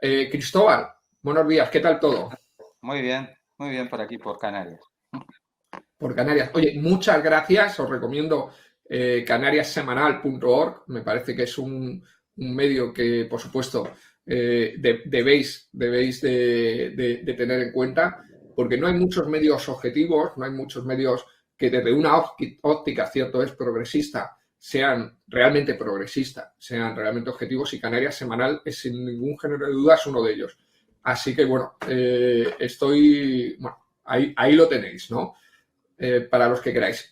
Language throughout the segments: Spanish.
Cristóbal, buenos días, ¿qué tal todo? Muy bien por aquí, por Canarias. Por Canarias. Oye, muchas gracias, os recomiendo canariassemanal.org, me parece que es un medio que, por supuesto, debéis de tener en cuenta, porque no hay muchos medios objetivos, no hay muchos medios que desde una óptica, cierto es, progresista, sean realmente progresistas, sean realmente objetivos, y Canarias Semanal es sin ningún género de dudas uno de ellos. Así que bueno, bueno, ahí lo tenéis, ¿no? Para los que queráis.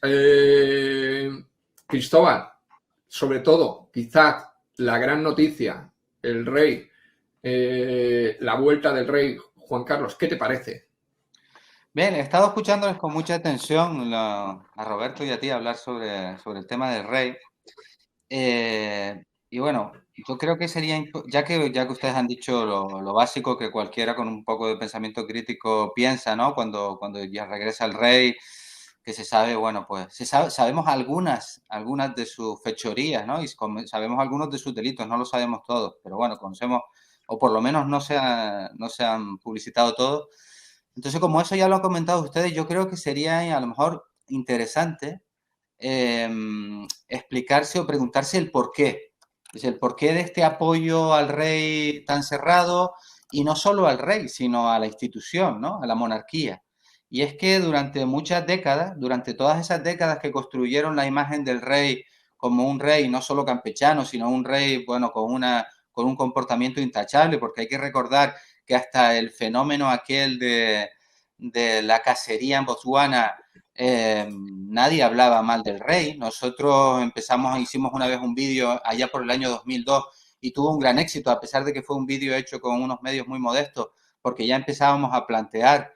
Cristóbal, sobre todo, quizás la gran noticia, el rey, la vuelta del rey Juan Carlos, ¿qué te parece? Bien, he estado escuchándoles con mucha atención a Roberto y a ti hablar sobre el tema del rey. Y bueno, yo creo que sería, ya que ustedes han dicho lo básico que cualquiera con un poco de pensamiento crítico piensa, ¿no? Cuando ya regresa el rey, que se sabe, bueno, pues sabemos algunas de sus fechorías, ¿no? Y sabemos algunos de sus delitos, no lo sabemos todos, pero bueno, conocemos, o por lo menos no se han publicitado todos. Entonces, como eso ya lo han comentado ustedes, yo creo que sería a lo mejor interesante eh, explicarse o preguntarse el por qué. Es el porqué de este apoyo al rey tan cerrado y no solo al rey, sino a la institución, ¿no? A la monarquía. Y es que durante muchas décadas, durante todas esas décadas que construyeron la imagen del rey como un rey no solo campechano, sino un rey, bueno, con un comportamiento intachable, porque hay que recordar que hasta el fenómeno aquel de la cacería en Botswana nadie hablaba mal del rey. Nosotros hicimos una vez un vídeo allá por el año 2002 y tuvo un gran éxito, a pesar de que fue un vídeo hecho con unos medios muy modestos, porque ya empezábamos a plantear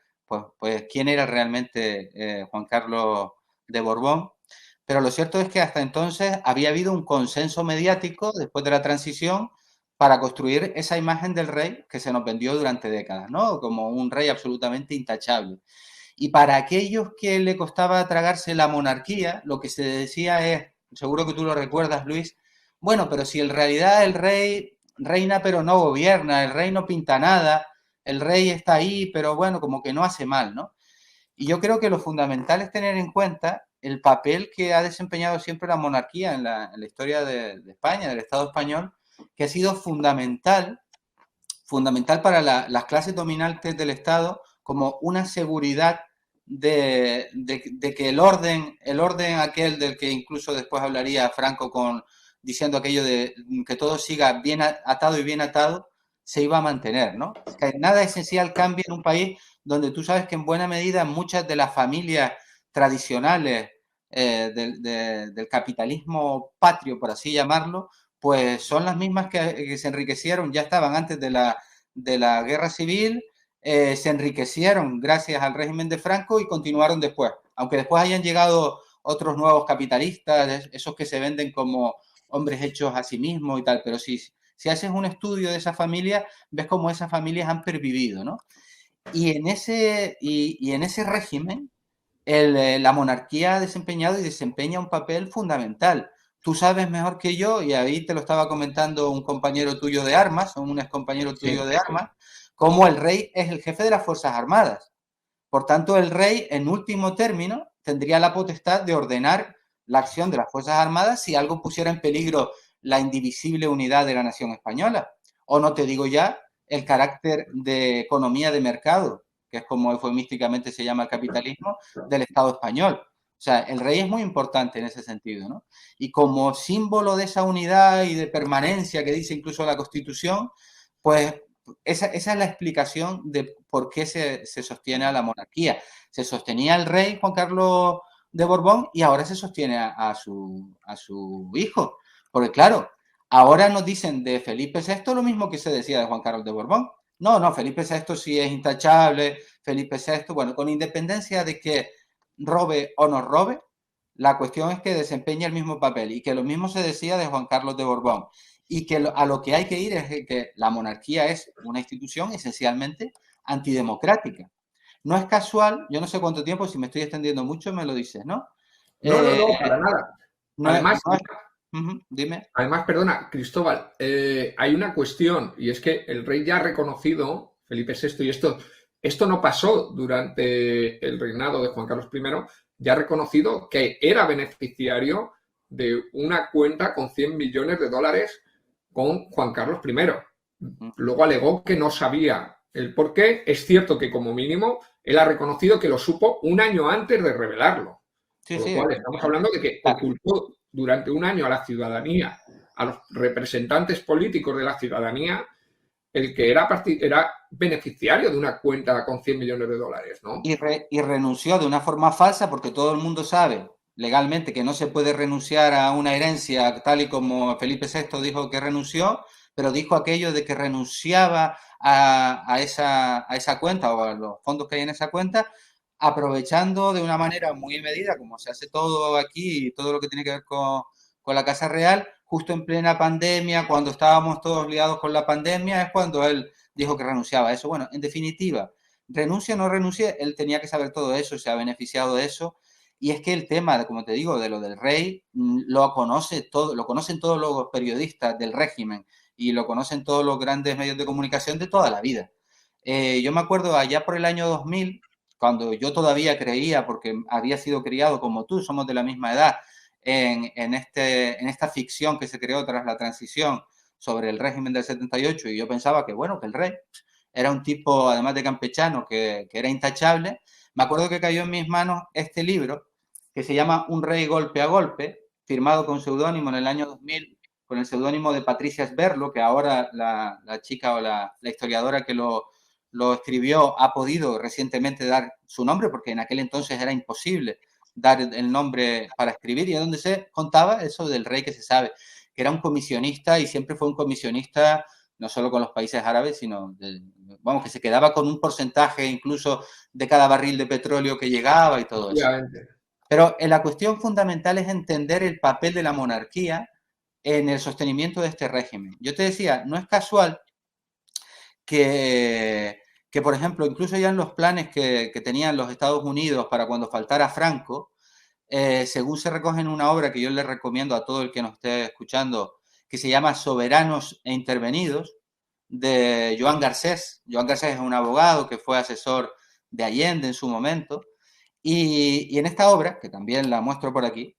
pues quién era realmente Juan Carlos de Borbón. Pero lo cierto es que hasta entonces había habido un consenso mediático después de la transición para construir esa imagen del rey que se nos vendió durante décadas, ¿no? Como un rey absolutamente intachable. Y para aquellos que le costaba tragarse la monarquía, lo que se decía es, seguro que tú lo recuerdas, Luis, bueno, pero si en realidad el rey reina pero no gobierna, el rey no pinta nada, el rey está ahí, pero bueno, como que no hace mal, ¿no? Y yo creo que lo fundamental es tener en cuenta el papel que ha desempeñado siempre la monarquía en la historia de España, del Estado español, que ha sido fundamental para las clases dominantes del Estado como una seguridad de que el orden aquel del que incluso después hablaría Franco diciendo aquello de que todo siga bien atado y bien atado, se iba a mantener, ¿no? Que nada esencial cambia en un país donde tú sabes que en buena medida muchas de las familias tradicionales del capitalismo patrio, por así llamarlo, pues son las mismas que se enriquecieron, ya estaban antes de la guerra civil, se enriquecieron gracias al régimen de Franco y continuaron después. Aunque después hayan llegado otros nuevos capitalistas, esos que se venden como hombres hechos a sí mismos y tal, pero si haces un estudio de esa familia, ves cómo esas familias han pervivido, ¿no? Y en ese régimen, la monarquía ha desempeñado y desempeña un papel fundamental. Tú sabes mejor que yo, y ahí te lo estaba comentando un compañero tuyo de armas, un ex compañero tuyo Sí. de armas, cómo el rey es el jefe de las Fuerzas Armadas. Por tanto, el rey, en último término, tendría la potestad de ordenar la acción de las Fuerzas Armadas si algo pusiera en peligro la indivisible unidad de la nación española. O no te digo ya el carácter de economía de mercado, que es como eufemísticamente se llama el capitalismo, del Estado español. O sea, el rey es muy importante en ese sentido, ¿no? Y como símbolo de esa unidad y de permanencia que dice incluso la Constitución, pues esa es la explicación de por qué se sostiene a la monarquía. Se sostenía el rey Juan Carlos de Borbón y ahora se sostiene a su hijo. Porque claro, ahora nos dicen de Felipe VI lo mismo que se decía de Juan Carlos de Borbón. No, no, Felipe VI sí es intachable, Felipe VI, bueno, con independencia de que robe o no robe, la cuestión es que desempeña el mismo papel y que lo mismo se decía de Juan Carlos de Borbón y que a lo que hay que ir es que la monarquía es una institución esencialmente antidemocrática. No es casual, yo no sé cuánto tiempo, si me estoy extendiendo mucho me lo dices, ¿no? No, no, Eh, no, para nada. no, Además, no, Dime. Además, perdona, Cristóbal, hay una cuestión y es que el rey ya ha reconocido, Felipe VI, y esto no pasó durante el reinado de Juan Carlos I, ya ha reconocido que era beneficiario de una cuenta con 100 millones de dólares con Juan Carlos I. Luego alegó que no sabía el por qué. Es cierto que como mínimo él ha reconocido que lo supo un año antes de revelarlo. Sí, Con lo sí. cual estamos hablando de que ocultó durante un año a la ciudadanía, a los representantes políticos de la ciudadanía, el que era beneficiario de una cuenta con 100 millones de dólares, ¿no? Y renunció de una forma falsa porque todo el mundo sabe legalmente que no se puede renunciar a una herencia tal y como Felipe VI dijo que renunció, pero dijo aquello de que renunciaba a esa cuenta o a los fondos que hay en esa cuenta, aprovechando de una manera muy medida, como se hace todo aquí y todo lo que tiene que ver con la Casa Real, justo en plena pandemia, cuando estábamos todos liados con la pandemia, es cuando él dijo que renunciaba a eso. Bueno, en definitiva, renuncie o no renuncie, él tenía que saber todo eso, se ha beneficiado de eso. Y es que el tema, como te digo, de lo del rey, lo conocen todos los periodistas del régimen y lo conocen todos los grandes medios de comunicación de toda la vida. Yo me acuerdo allá por el año 2000, cuando yo todavía creía, porque había sido criado como tú, somos de la misma edad, en esta ficción que se creó tras la transición sobre el régimen del 78, y yo pensaba que, bueno, que el rey era un tipo, además de campechano, que era intachable. Me acuerdo que cayó en mis manos este libro que se llama Un rey golpe a golpe, firmado con seudónimo en el año 2000, con el seudónimo de Patricia Sberlo, que ahora la chica o la historiadora que lo escribió ha podido recientemente dar su nombre, porque en aquel entonces era imposible dar el nombre para escribir, y es donde se contaba eso del rey que se sabe, que era un comisionista y siempre fue un comisionista no solo con los países árabes, sino, vamos, que se quedaba con un porcentaje incluso de cada barril de petróleo que llegaba y todo eso. Pero la cuestión fundamental es entender el papel de la monarquía en el sostenimiento de este régimen. Yo te decía, no es casual que por ejemplo, incluso ya en los planes que tenían los Estados Unidos para cuando faltara Franco, según se recoge en una obra que yo le recomiendo a todo el que nos esté escuchando, que se llama Soberanos e Intervenidos, de Joan Garcés. Joan Garcés es un abogado que fue asesor de Allende en su momento, y en esta obra, que también la muestro por aquí,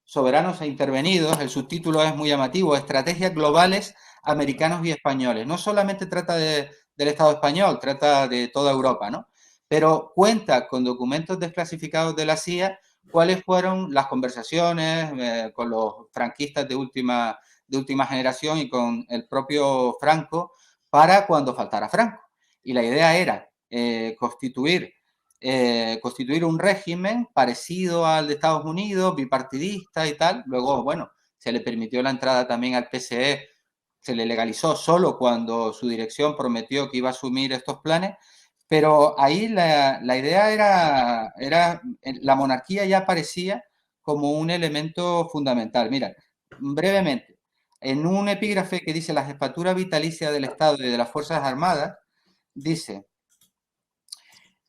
Soberanos e Intervenidos, el subtítulo es muy llamativo, Estrategias Globales Americanos y Españoles. No solamente trata del Estado español, trata de toda Europa, ¿no? Pero cuenta con documentos desclasificados de la CIA cuáles fueron las conversaciones con los franquistas de última generación y con el propio Franco para cuando faltara Franco. Y la idea era constituir un régimen parecido al de Estados Unidos, bipartidista y tal. Luego, bueno, se le permitió la entrada también al PSE, se le legalizó solo cuando su dirección prometió que iba a asumir estos planes, pero ahí la idea era, la monarquía ya aparecía como un elemento fundamental. Mira, brevemente, en un epígrafe que dice la jefatura vitalicia del Estado y de las Fuerzas Armadas, dice: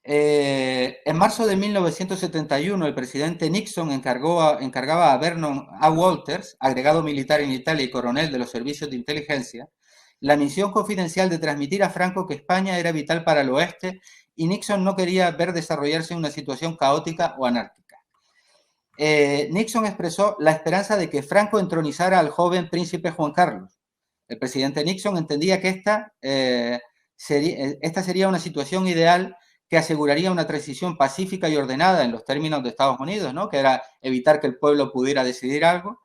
en marzo de 1971, el presidente Nixon encargaba a Vernon A. Walters, agregado militar en Italia y coronel de los servicios de inteligencia, la misión confidencial de transmitir a Franco que España era vital para el oeste y Nixon no quería ver desarrollarse una situación caótica o anárquica. Nixon expresó la esperanza de que Franco entronizara al joven príncipe Juan Carlos. El presidente Nixon entendía que esta sería una situación ideal que aseguraría una transición pacífica y ordenada en los términos de Estados Unidos, ¿no? Que era evitar que el pueblo pudiera decidir algo,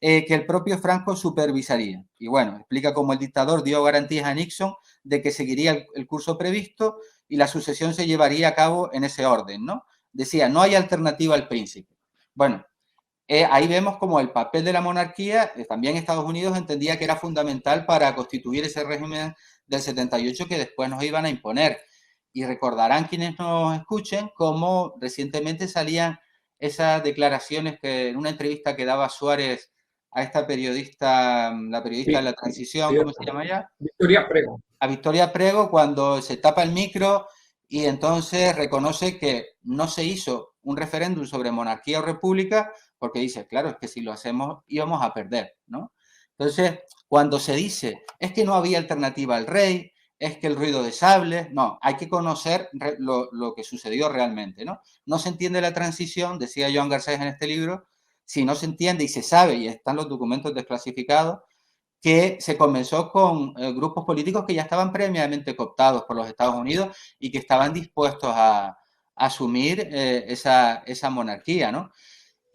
que el propio Franco supervisaría. Y bueno, explica cómo el dictador dio garantías a Nixon de que seguiría el curso previsto y la sucesión se llevaría a cabo en ese orden, ¿no? Decía, no hay alternativa al príncipe. Bueno, ahí vemos como el papel de la monarquía, también Estados Unidos entendía que era fundamental para constituir ese régimen del 78 que después nos iban a imponer. Y recordarán quienes nos escuchen cómo recientemente salían esas declaraciones que en una entrevista que daba Suárez a esta periodista, la periodista de la transición, ¿cómo se llama ella? Victoria Prego. A Victoria Prego, cuando se tapa el micro y entonces reconoce que no se hizo un referéndum sobre monarquía o república porque dice, claro, es que si lo hacemos íbamos a perder, ¿no? Entonces, cuando se dice, es que no había alternativa al rey, es que el ruido de sables, no, hay que conocer lo que sucedió realmente, ¿no? No se entiende la transición, decía Joan Garcés en este libro, si no se entiende y se sabe, y están los documentos desclasificados, que se comenzó con grupos políticos que ya estaban previamente cooptados por los Estados Unidos y que estaban dispuestos a asumir esa monarquía, ¿no?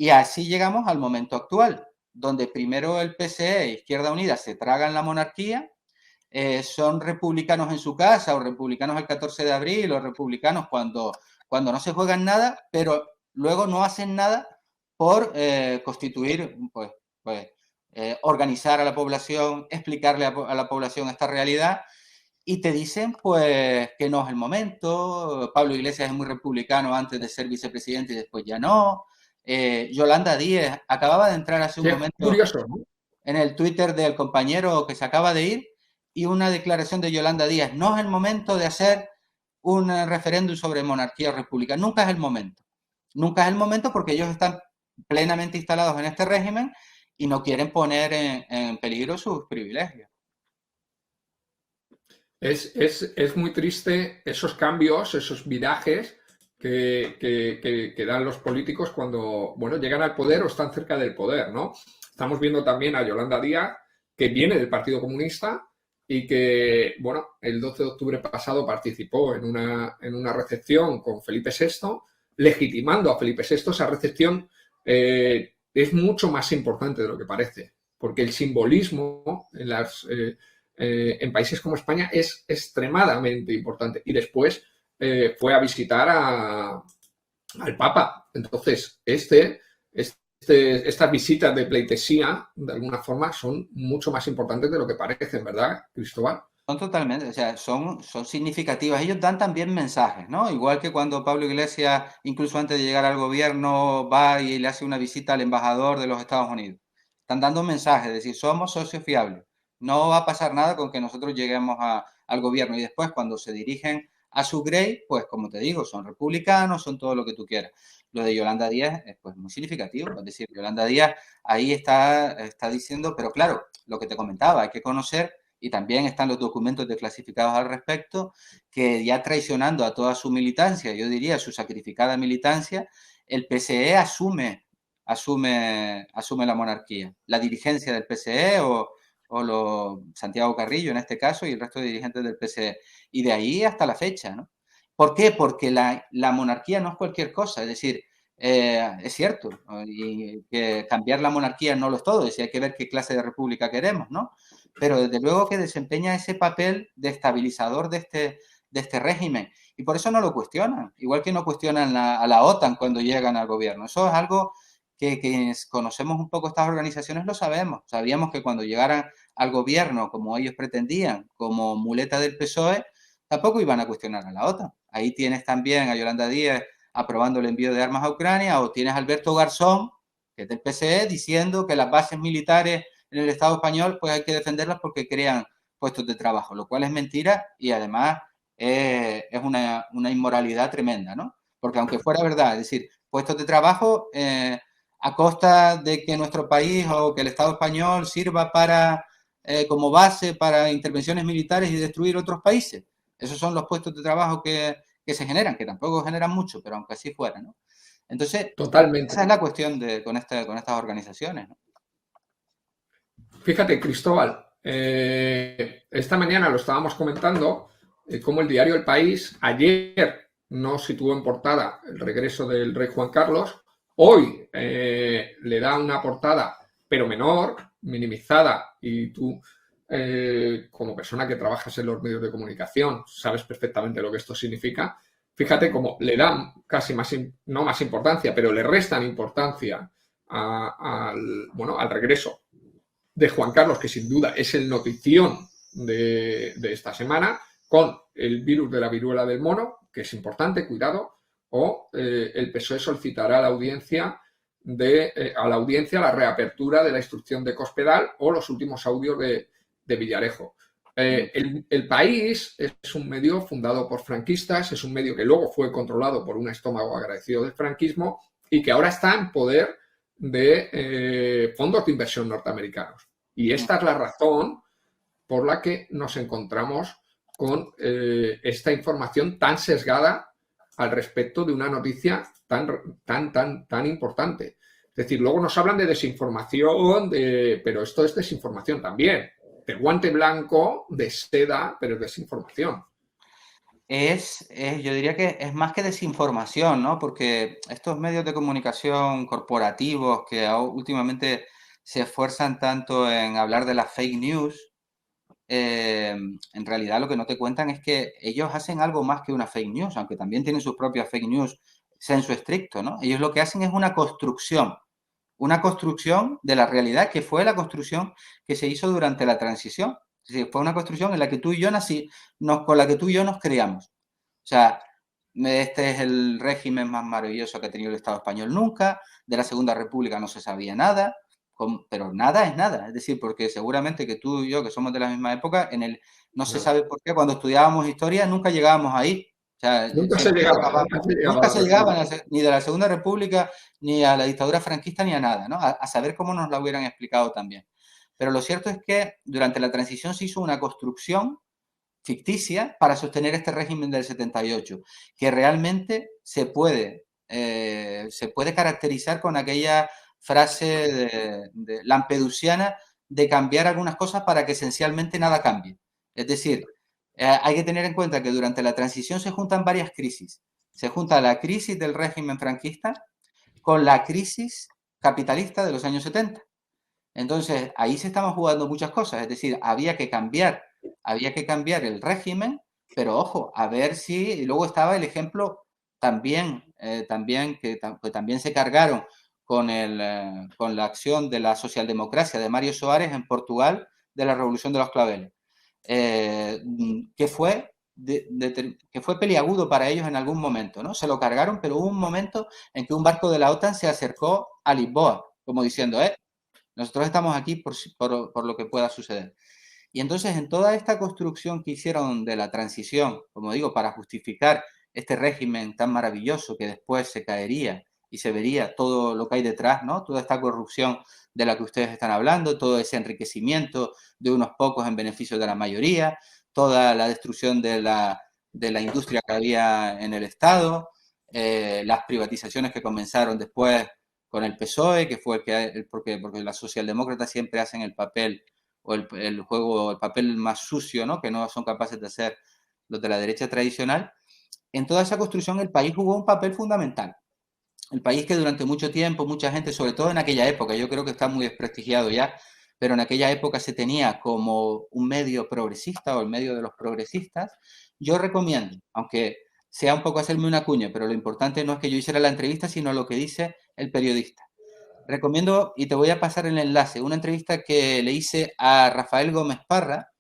Y así llegamos al momento actual, donde primero el PSE e Izquierda Unida se tragan la monarquía, son republicanos en su casa o republicanos el 14 de abril o republicanos cuando no se juegan nada, pero luego no hacen nada por constituir, organizar a la población, explicarle a la población esta realidad y te dicen pues que no es el momento. Pablo Iglesias es muy republicano antes de ser vicepresidente y después ya no. Yolanda Díez acababa de entrar hace un momento curioso, ¿no? en el Twitter del compañero que se acaba de ir y una declaración de Yolanda Díaz, no es el momento de hacer un referéndum sobre monarquía o república, nunca es el momento. Nunca es el momento porque ellos están plenamente instalados en este régimen y no quieren poner en peligro sus privilegios. Es muy triste esos cambios, esos virajes que dan los políticos cuando, bueno, llegan al poder o están cerca del poder, ¿no? Estamos viendo también a Yolanda Díaz, que viene del Partido Comunista y que, bueno, el 12 de octubre pasado participó en una recepción con Felipe VI, legitimando a Felipe VI. Esa recepción es mucho más importante de lo que parece, porque el simbolismo en países como España es extremadamente importante. Y después fue a visitar al Papa. Entonces, estas visitas de pleitesía, de alguna forma, son mucho más importantes de lo que parecen, ¿verdad, Cristóbal? Son totalmente, o sea, son significativas. Ellos dan también mensajes, ¿no? Igual que cuando Pablo Iglesias, incluso antes de llegar al gobierno, va y le hace una visita al embajador de los Estados Unidos. Están dando mensajes, es decir, somos socios fiables. No va a pasar nada con que nosotros lleguemos al gobierno. Y después, cuando se dirigen a su grey, pues como te digo, son republicanos, son todo lo que tú quieras. Lo de Yolanda Díaz es pues muy significativo. Es decir, Yolanda Díaz ahí está diciendo, pero claro, lo que te comentaba, hay que conocer, y también están los documentos desclasificados al respecto, que ya traicionando a toda su militancia, yo diría su sacrificada militancia, el PSE asume la monarquía. La dirigencia del PSE o Santiago Carrillo en este caso y el resto de dirigentes del PSE. Y de ahí hasta la fecha, ¿no? ¿Por qué? Porque la monarquía no es cualquier cosa, es decir, es cierto, y que cambiar la monarquía no lo es todo, es decir, hay que ver qué clase de república queremos, ¿no? Pero desde luego que desempeña ese papel de estabilizador de este régimen. Y por eso no lo cuestionan, igual que no cuestionan a la OTAN cuando llegan al gobierno. Eso es algo que quienes conocemos un poco estas organizaciones lo sabemos. Sabíamos que cuando llegaran al gobierno, como ellos pretendían, como muleta del PSOE, tampoco iban a cuestionar a la OTAN. Ahí tienes también a Yolanda Díaz aprobando el envío de armas a Ucrania, o tienes a Alberto Garzón, que es del PSE, diciendo que las bases militares en el Estado español pues hay que defenderlas porque crean puestos de trabajo, lo cual es mentira y además es una inmoralidad tremenda, ¿no? Porque aunque fuera verdad, es decir, puestos de trabajo a costa de que nuestro país o que el Estado español sirva para como base para intervenciones militares y destruir otros países. Esos son los puestos de trabajo que se generan, que tampoco generan mucho, pero aunque así fuera, ¿no? Entonces, totalmente. esa es la cuestión con estas organizaciones, ¿no? Fíjate, Cristóbal, esta mañana lo estábamos comentando, cómo el diario El País ayer no situó en portada el regreso del rey Juan Carlos, hoy le da una portada, pero menor, minimizada, y tú, como persona que trabajas en los medios de comunicación, sabes perfectamente lo que esto significa. Fíjate cómo le dan casi no más importancia, pero le restan importancia al regreso de Juan Carlos, que sin duda es el notición de esta semana, con el virus de la viruela del mono, que es importante, cuidado, o el PSOE solicitará a la audiencia la reapertura de la instrucción de Cospedal o los últimos audios de Villarejo. El País es un medio fundado por franquistas, es un medio que luego fue controlado por un estómago agradecido del franquismo y que ahora está en poder de fondos de inversión norteamericanos. Y esta es la razón por la que nos encontramos con esta información tan sesgada al respecto de una noticia tan importante. Es decir, luego nos hablan de desinformación, pero esto es desinformación también. De guante blanco, de seda, pero es desinformación. Yo diría que es más que desinformación, ¿no? Porque estos medios de comunicación corporativos que últimamente se esfuerzan tanto en hablar de las fake news, en realidad lo que no te cuentan es que ellos hacen algo más que una fake news, aunque también tienen sus propias fake news sensu estricto, ¿no? Ellos lo que hacen es una construcción de la realidad, que fue la construcción que se hizo durante la transición. Es decir, fue una construcción en la que tú y yo con la que tú y yo nos creamos. O sea, este es el régimen más maravilloso que ha tenido el Estado español nunca, de la Segunda República no se sabía nada, pero nada es nada. Es decir, porque seguramente que tú y yo, que somos de la misma época, no se sabe por qué, cuando estudiábamos historia nunca llegábamos ahí. O sea, nunca se llegaba ni de la Segunda República, ni a la dictadura franquista, ni a nada, ¿no? A saber cómo nos la hubieran explicado también. Pero lo cierto es que durante la transición se hizo una construcción ficticia para sostener este régimen del 78, que realmente se puede caracterizar con aquella frase de lampedusiana de cambiar algunas cosas para que esencialmente nada cambie. Es decir, hay que tener en cuenta que durante la transición se juntan varias crisis. Se junta la crisis del régimen franquista con la crisis capitalista de los años 70. Entonces, ahí se estaban jugando muchas cosas. Es decir, había que cambiar el régimen, pero ojo, a ver si... Y luego estaba el ejemplo también que también se cargaron con la acción de la socialdemocracia de Mário Soares en Portugal de la Revolución de los Claveles. Que fue peliagudo para ellos en algún momento, ¿no? Se lo cargaron, pero hubo un momento en que un barco de la OTAN se acercó a Lisboa, como diciendo, nosotros estamos aquí por lo que pueda suceder. Y entonces, en toda esta construcción que hicieron de la transición, como digo, para justificar este régimen tan maravilloso que después se caería y se vería todo lo que hay detrás, ¿no? Toda esta corrupción de la que ustedes están hablando, todo ese enriquecimiento de unos pocos en beneficio de la mayoría, toda la destrucción de la industria que había en el Estado, las privatizaciones que comenzaron después con el PSOE, que fue porque las socialdemócratas siempre hacen el papel o el papel más sucio, ¿no? Que no son capaces de hacer los de la derecha tradicional. En toda esa construcción el país jugó un papel fundamental. El país que durante mucho tiempo, mucha gente, sobre todo en aquella época, yo creo que está muy desprestigiado ya, pero en aquella época se tenía como un medio progresista o el medio de los progresistas. Yo recomiendo, aunque sea un poco hacerme una cuña, pero lo importante no es que yo hiciera la entrevista, sino lo que dice el periodista. Recomiendo, y te voy a pasar el enlace, una entrevista que le hice a Rafael Gómez Parra,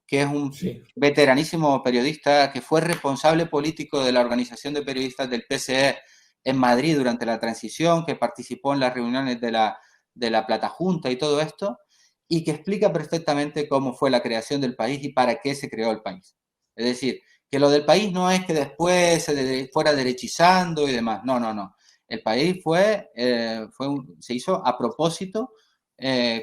que es un veteranísimo periodista que fue responsable político de la Organización de Periodistas del PSE en Madrid durante la transición, que participó en las reuniones de la Platajunta y todo esto, y que explica perfectamente cómo fue la creación del país y para qué se creó el país. Es decir, que lo del país no es que después se fuera derechizando y demás. No, no, no. El país se hizo a propósito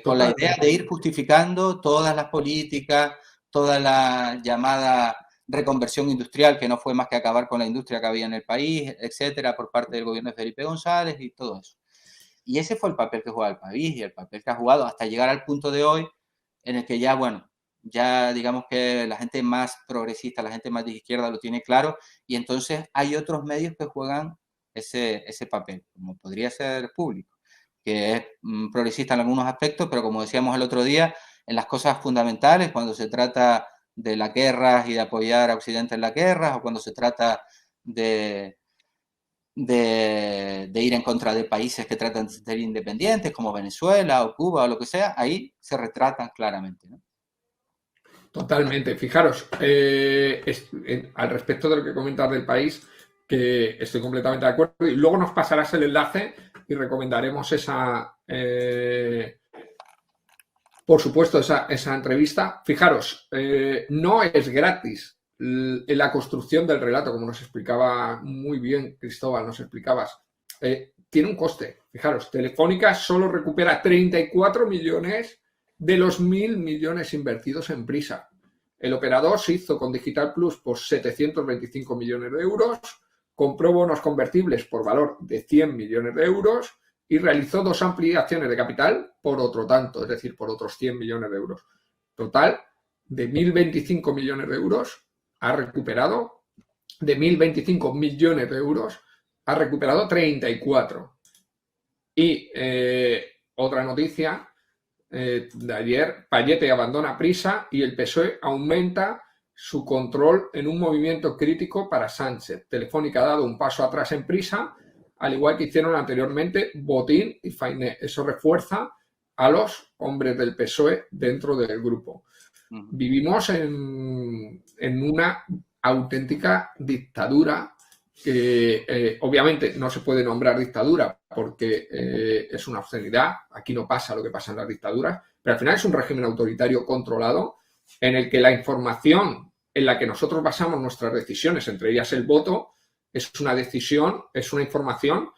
con la idea de ir justificando todas las políticas, toda la llamada reconversión industrial, que no fue más que acabar con la industria que había en el país, etcétera, por parte del gobierno de Felipe González y todo eso. Y ese fue el papel que jugaba el país y el papel que ha jugado hasta llegar al punto de hoy en el que ya, bueno, ya digamos que la gente más progresista, la gente más de izquierda lo tiene claro y entonces hay otros medios que juegan ese papel, como podría ser Público, que es progresista en algunos aspectos, pero como decíamos el otro día, en las cosas fundamentales, cuando se trata de las guerras y de apoyar a Occidente en las guerras, o cuando se trata de ir en contra de países que tratan de ser independientes, como Venezuela o Cuba o lo que sea, ahí se retratan claramente, ¿no? Totalmente. Fijaros, al respecto de lo que comentas del país, que estoy completamente de acuerdo, y luego nos pasarás el enlace y recomendaremos por supuesto, esa entrevista. Fijaros, no es gratis la construcción del relato, como nos explicaba muy bien Cristóbal, nos explicabas. tiene un coste. Fijaros, Telefónica solo recupera 34 millones de los 1.000 millones invertidos en Prisa. El operador se hizo con Digital Plus por 725 millones de euros, compró bonos convertibles por valor de 100 millones de euros y realizó 2 ampliaciones de capital por otro tanto, es decir, por otros 100 millones de euros. Total, de 1.025 millones de euros ha recuperado, de 1.025 millones de euros ha recuperado 34. Y otra noticia de ayer, Payete abandona Prisa y el PSOE aumenta su control en un movimiento crítico para Sánchez. Telefónica ha dado un paso atrás en Prisa, al igual que hicieron anteriormente Botín y Fainé. Eso refuerza a los hombres del PSOE dentro del grupo. Vivimos en una auténtica dictadura que obviamente no se puede nombrar dictadura porque es una obscenidad, aquí no pasa lo que pasa en las dictaduras, pero al final es un régimen autoritario controlado en el que la información en la que nosotros basamos nuestras decisiones, entre ellas el voto, es una decisión, es una información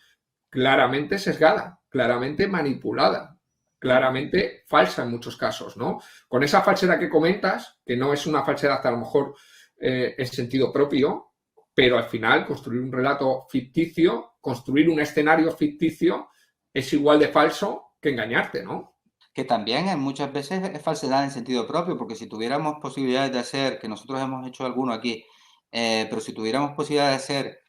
claramente sesgada, claramente manipulada, claramente falsa en muchos casos, ¿no? Con esa falsedad que comentas, que no es una falsedad a lo mejor en sentido propio, pero al final construir un relato ficticio, construir un escenario ficticio es igual de falso que engañarte, ¿no? Que también muchas veces es falsedad en sentido propio, porque si tuviéramos posibilidades de hacer, que nosotros hemos hecho alguno aquí, pero si tuviéramos posibilidades de hacer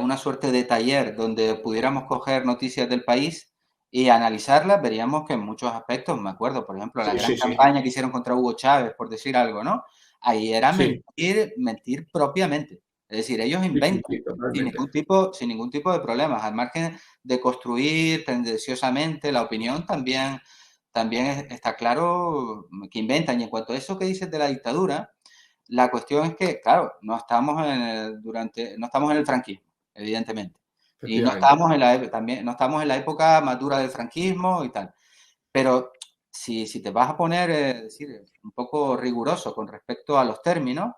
una suerte de taller donde pudiéramos coger noticias del país y analizarlas, veríamos que en muchos aspectos, me acuerdo, por ejemplo, la gran campaña que hicieron contra Hugo Chávez, por decir algo, ¿no? Ahí era mentir propiamente. Es decir, ellos inventan sin ningún tipo de problemas, al margen de construir tendenciosamente la opinión, también está claro que inventan. Y en cuanto a eso que dices de la dictadura, la cuestión es que, claro, no estamos en el franquismo, evidentemente. Y no estamos en la época más dura del franquismo y tal. Pero si te vas a poner, decir, un poco riguroso con respecto a los términos,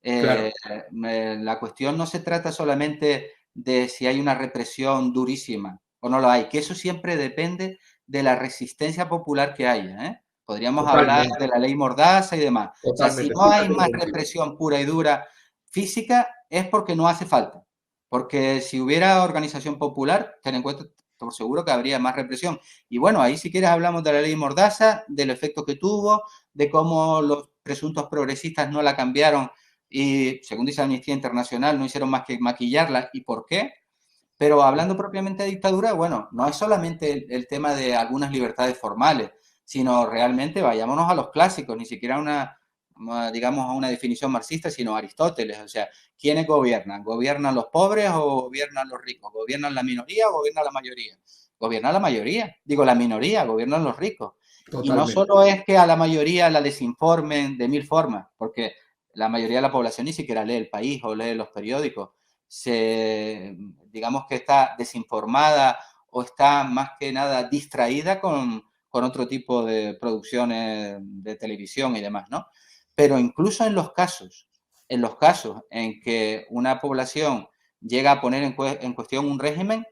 claro. La cuestión no se trata solamente de si hay una represión durísima o no lo hay, que eso siempre depende de la resistencia popular que haya, ¿eh? Podríamos hablar de la ley Mordaza y demás. O sea, si no hay más represión pura y dura física, es porque no hace falta. Porque si hubiera organización popular, ten en cuenta, por seguro que habría más represión. Y bueno, ahí si quieres hablamos de la ley Mordaza, del efecto que tuvo, de cómo los presuntos progresistas no la cambiaron y, según dice Amnistía Internacional, no hicieron más que maquillarla. ¿Y por qué? Pero hablando propiamente de dictadura, bueno, no es solamente el tema de algunas libertades formales, sino realmente vayámonos a los clásicos, ni siquiera digamos, a una definición marxista, sino a Aristóteles. O sea, ¿quiénes gobiernan? ¿Gobiernan los pobres o gobiernan los ricos? ¿Gobiernan la minoría o gobiernan la mayoría? Gobierna la mayoría, digo la minoría, gobiernan los ricos. Totalmente. Y no solo es que a la mayoría la desinformen de 1000 formas, porque la mayoría de la población ni siquiera lee El País o lee los periódicos. Digamos que está desinformada o está más que nada distraída con otro tipo de producciones de televisión y demás, ¿no? Pero incluso en los casos en que una población llega a poner en cuestión un régimen,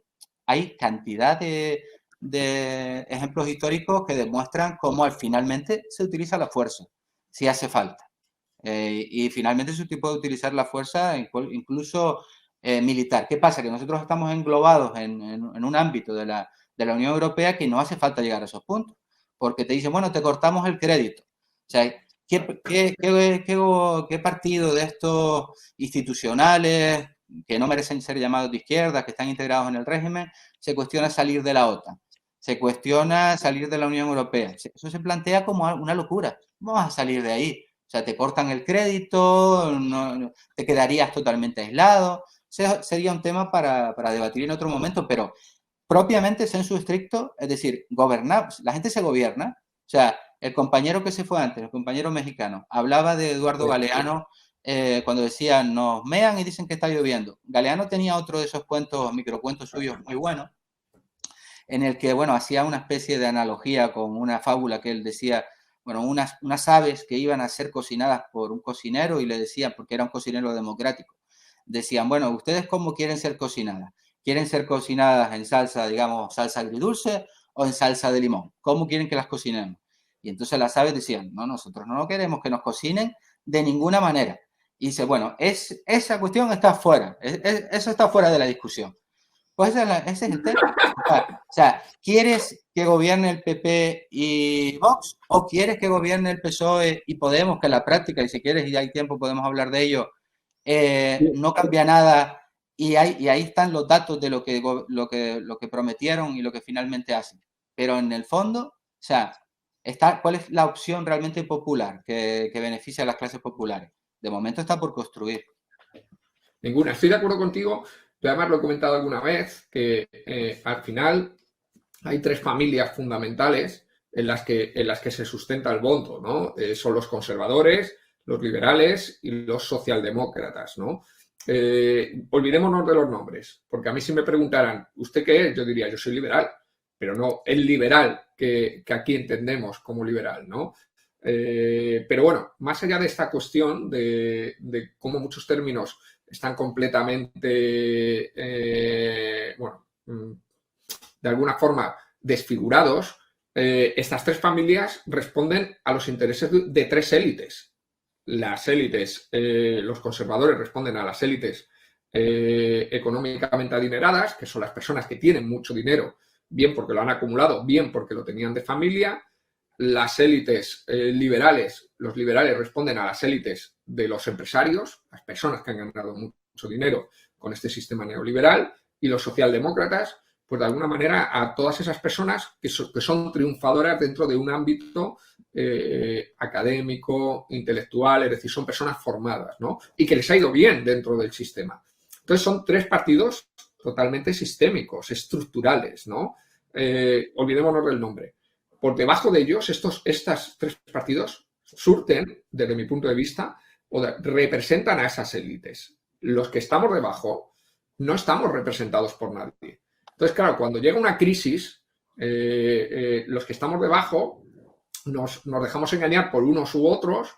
hay cantidad de ejemplos históricos que demuestran cómo finalmente se utiliza la fuerza, si hace falta. Y finalmente se puede utilizar la fuerza incluso militar. ¿Qué pasa? Que nosotros estamos englobados en un ámbito de la Unión Europea que no hace falta llegar a esos puntos, porque te dicen, bueno, te cortamos el crédito. O sea, ¿qué partido de estos institucionales que no merecen ser llamados de izquierda, que están integrados en el régimen, se cuestiona salir de la OTAN? Se cuestiona salir de la Unión Europea. Eso se plantea como una locura. ¿Cómo vas a salir de ahí? O sea, te cortan el crédito, no, te quedarías totalmente aislado. Sería un tema para debatir en otro momento, pero propiamente sensu estricto, es decir, gobernar, la gente se gobierna. O sea, el compañero que se fue antes, el compañero mexicano, hablaba de Eduardo Galeano cuando decía, nos mean y dicen que está lloviendo. Galeano tenía otro de esos microcuentos suyos muy buenos, en el que, bueno, hacía una especie de analogía con una fábula que él decía, bueno, unas aves que iban a ser cocinadas por un cocinero y le decían, porque era un cocinero democrático, decían, bueno, ¿ustedes cómo quieren ser cocinadas? ¿Quieren ser cocinadas en salsa, digamos, salsa agridulce o en salsa de limón? ¿Cómo quieren que las cocinemos? Y entonces las aves decían, no, nosotros no queremos que nos cocinen de ninguna manera. Y dice, bueno, esa cuestión está fuera, eso está fuera de la discusión. Pues ese es el tema. O sea, ¿quieres que gobierne el PP y Vox o quieres que gobierne el PSOE y Podemos, que en la práctica, y si quieres y hay tiempo podemos hablar de ello, no cambia nada y ahí están los datos de lo que prometieron y lo que finalmente hacen? Pero en el fondo, o sea, ¿cuál es la opción realmente popular que beneficia a las clases populares? De momento está por construir. Ninguna. Estoy de acuerdo contigo. Yo además lo he comentado alguna vez, que al final hay tres familias fundamentales en las que se sustenta el voto, ¿no? Son los conservadores, los liberales y los socialdemócratas, ¿no? Olvidémonos de los nombres, porque a mí si me preguntaran, ¿usted qué es? Yo diría, yo soy liberal, pero no el liberal que aquí entendemos como liberal, ¿no? Pero bueno, más allá de esta cuestión de cómo muchos términos están completamente, bueno, de alguna forma desfigurados, estas tres familias responden a los intereses de tres élites. Las élites, los conservadores responden a las élites económicamente adineradas, que son las personas que tienen mucho dinero, bien porque lo han acumulado, bien porque lo tenían de familia. Las élites liberales, los liberales responden a las élites de los empresarios, las personas que han ganado mucho dinero con este sistema neoliberal, y los socialdemócratas, pues de alguna manera a todas esas personas que son triunfadoras dentro de un ámbito académico, intelectual, es decir, son personas formadas, ¿no? Y que les ha ido bien dentro del sistema. Entonces son tres partidos totalmente sistémicos, estructurales, ¿no? Olvidémonos del nombre. Por debajo de ellos, estos tres partidos surten, desde mi punto de vista, representan a esas élites. Los que estamos debajo no estamos representados por nadie. Entonces, claro, cuando llega una crisis, los que estamos debajo nos dejamos engañar por unos u otros